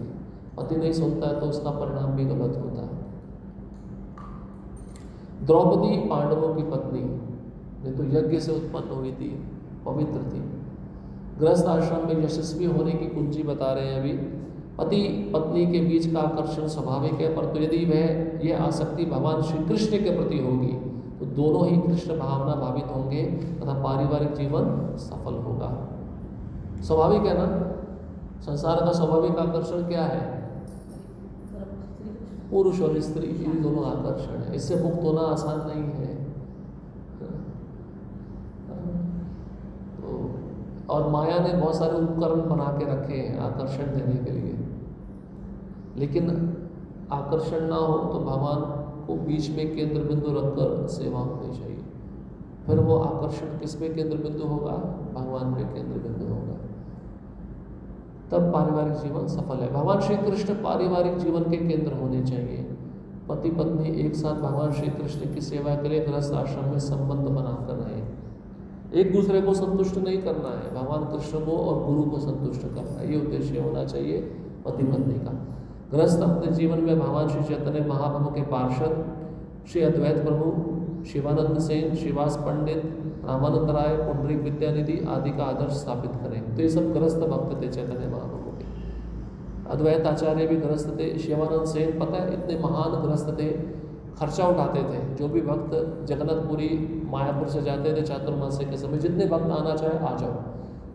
पति नहीं सुनता है तो उसका परिणाम भी गलत होता है। द्रौपदी पांडवों की पत्नी, ये तो यज्ञ से उत्पन्न हुई थी, पवित्र थी। गृहस्थ आश्रम में यशस्वी होने की कुंजी बता रहे हैं अभी। पति पत्नी के बीच का आकर्षण स्वाभाविक है, परंतु यदि वह यह आसक्ति भगवान श्री कृष्ण के प्रति होगी तो दोनों ही कृष्ण भावना भावित होंगे तथा पारिवारिक जीवन सफल होगा। स्वाभाविक है ना, संसार का स्वाभाविक आकर्षण क्या है? पुरुष और स्त्री, ये दोनों आकर्षण है, इससे मुक्त होना आसान नहीं है। तो और माया ने बहुत सारे उपकरण बना के रखे हैं आकर्षण देने के लिए, लेकिन आकर्षण ना हो तो भगवान को बीच में केंद्र बिंदु रखकर सेवा होनी चाहिए। फिर वो आकर्षण किस में केंद्र बिंदु होगा? भगवान में केंद्र बिंदु होगा, तब पारिवारिक जीवन सफल है। भगवान श्री कृष्ण पारिवारिक जीवन के केंद्र होने चाहिए। पति पत्नी एक साथ भगवान श्री कृष्ण की सेवा के लिए गृहस्थ आश्रम में संबंध बनाकर रहे। एक दूसरे को संतुष्ट नहीं करना है, भगवान कृष्ण को और गुरु को संतुष्ट करना है, ये उद्देश्य होना चाहिए पति पत्नी का। गृहस्थ अपने जीवन में भगवान श्री चैतन्य महाप्रभु के पार्षद श्री अद्वैत प्रभु, शिवानंद सेन, श्रीवास पंडित, रामानंद राय, पुंडरीक विद्यानिधि आदि का आदर्श स्थापित करें। तो ये सब गृहस्थ भक्त थे चैतन्य महाप्रभु के। अद्वैत आचार्य भी गृहस्थ थे। शिवानंद सेन पता है इतने महान गृहस्थ थे, खर्चा उठाते थे। जो भी भक्त जगन्नाथपुरी मायापुर से जाते थे चातुर्मास्य के समय, जितने भक्त आना चाहे आ जाओ,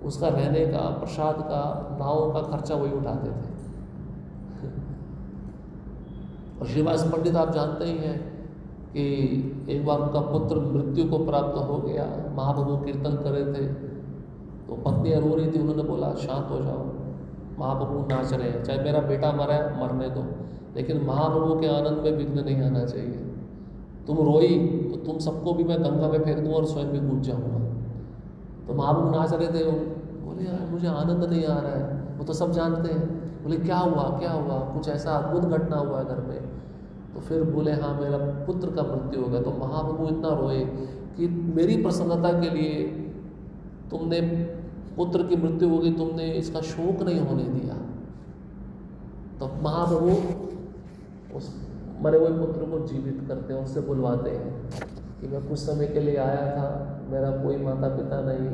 उसका रहने का, प्रसाद का, नाव का खर्चा वही उठाते थे। और श्रीवास पंडित आप जानते ही हैं कि एक बार उनका पुत्र मृत्यु को प्राप्त हो गया, महाप्रभु कीर्तन कर रहे थे तो पत्नी रो रही थी, उन्होंने बोला शांत हो जाओ, महाप्रभु नाच रहे हैं, चाहे मेरा बेटा मरा है मरने दो, लेकिन महाप्रभु के आनंद में विघ्न नहीं आना चाहिए। तुम रोई तो तुम सबको भी मैं गंगा में फेंक दूँ और स्वयं भी कूद जाऊँगा। तो महाप्रभु नाच रहे थे, बोले यार मुझे आनंद नहीं आ रहा है। वो तो सब जानते हैं। बोले क्या हुआ क्या हुआ? कुछ ऐसा अद्भुत घटना हुआ है घर में? तो फिर बोले हाँ मेरा पुत्र का मृत्यु हो गया। तो महाप्रभु इतना रोए कि मेरी प्रसन्नता के लिए तुमने पुत्र की मृत्यु हो गई, तुमने इसका शोक नहीं होने दिया। तो महाप्रभु उस मरे हुए पुत्र को जीवित करते हैं, उससे बुलवाते हैं कि मैं कुछ समय के लिए आया था, मेरा कोई माता पिता नहीं,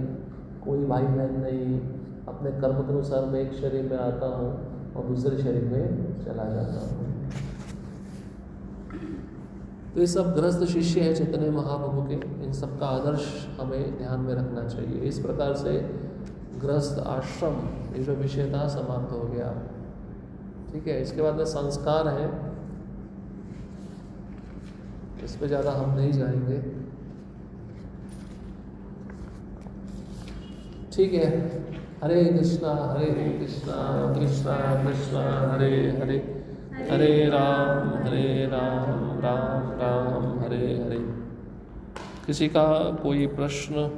कोई भाई बहन नहीं, अपने कर्म के अनुसार मैं एक शरीर में आता हूँ और दूसरे शरीर में चला जाता हूँ। तो ये सब गृहस्थ शिष्य है चैतन्य महाप्रभु के, इन सब का आदर्श हमें ध्यान में रखना चाहिए। इस प्रकार से गृहस्थ आश्रम ये जो विषय था समाप्त हो गया। ठीक है, इसके बाद में संस्कार है, इस पे ज़्यादा हम नहीं जाएंगे। ठीक है, हरे कृष्णा कृष्णा कृष्णा हरे हरे, हरे राम राम राम हरे हरे। किसी का कोई प्रश्न?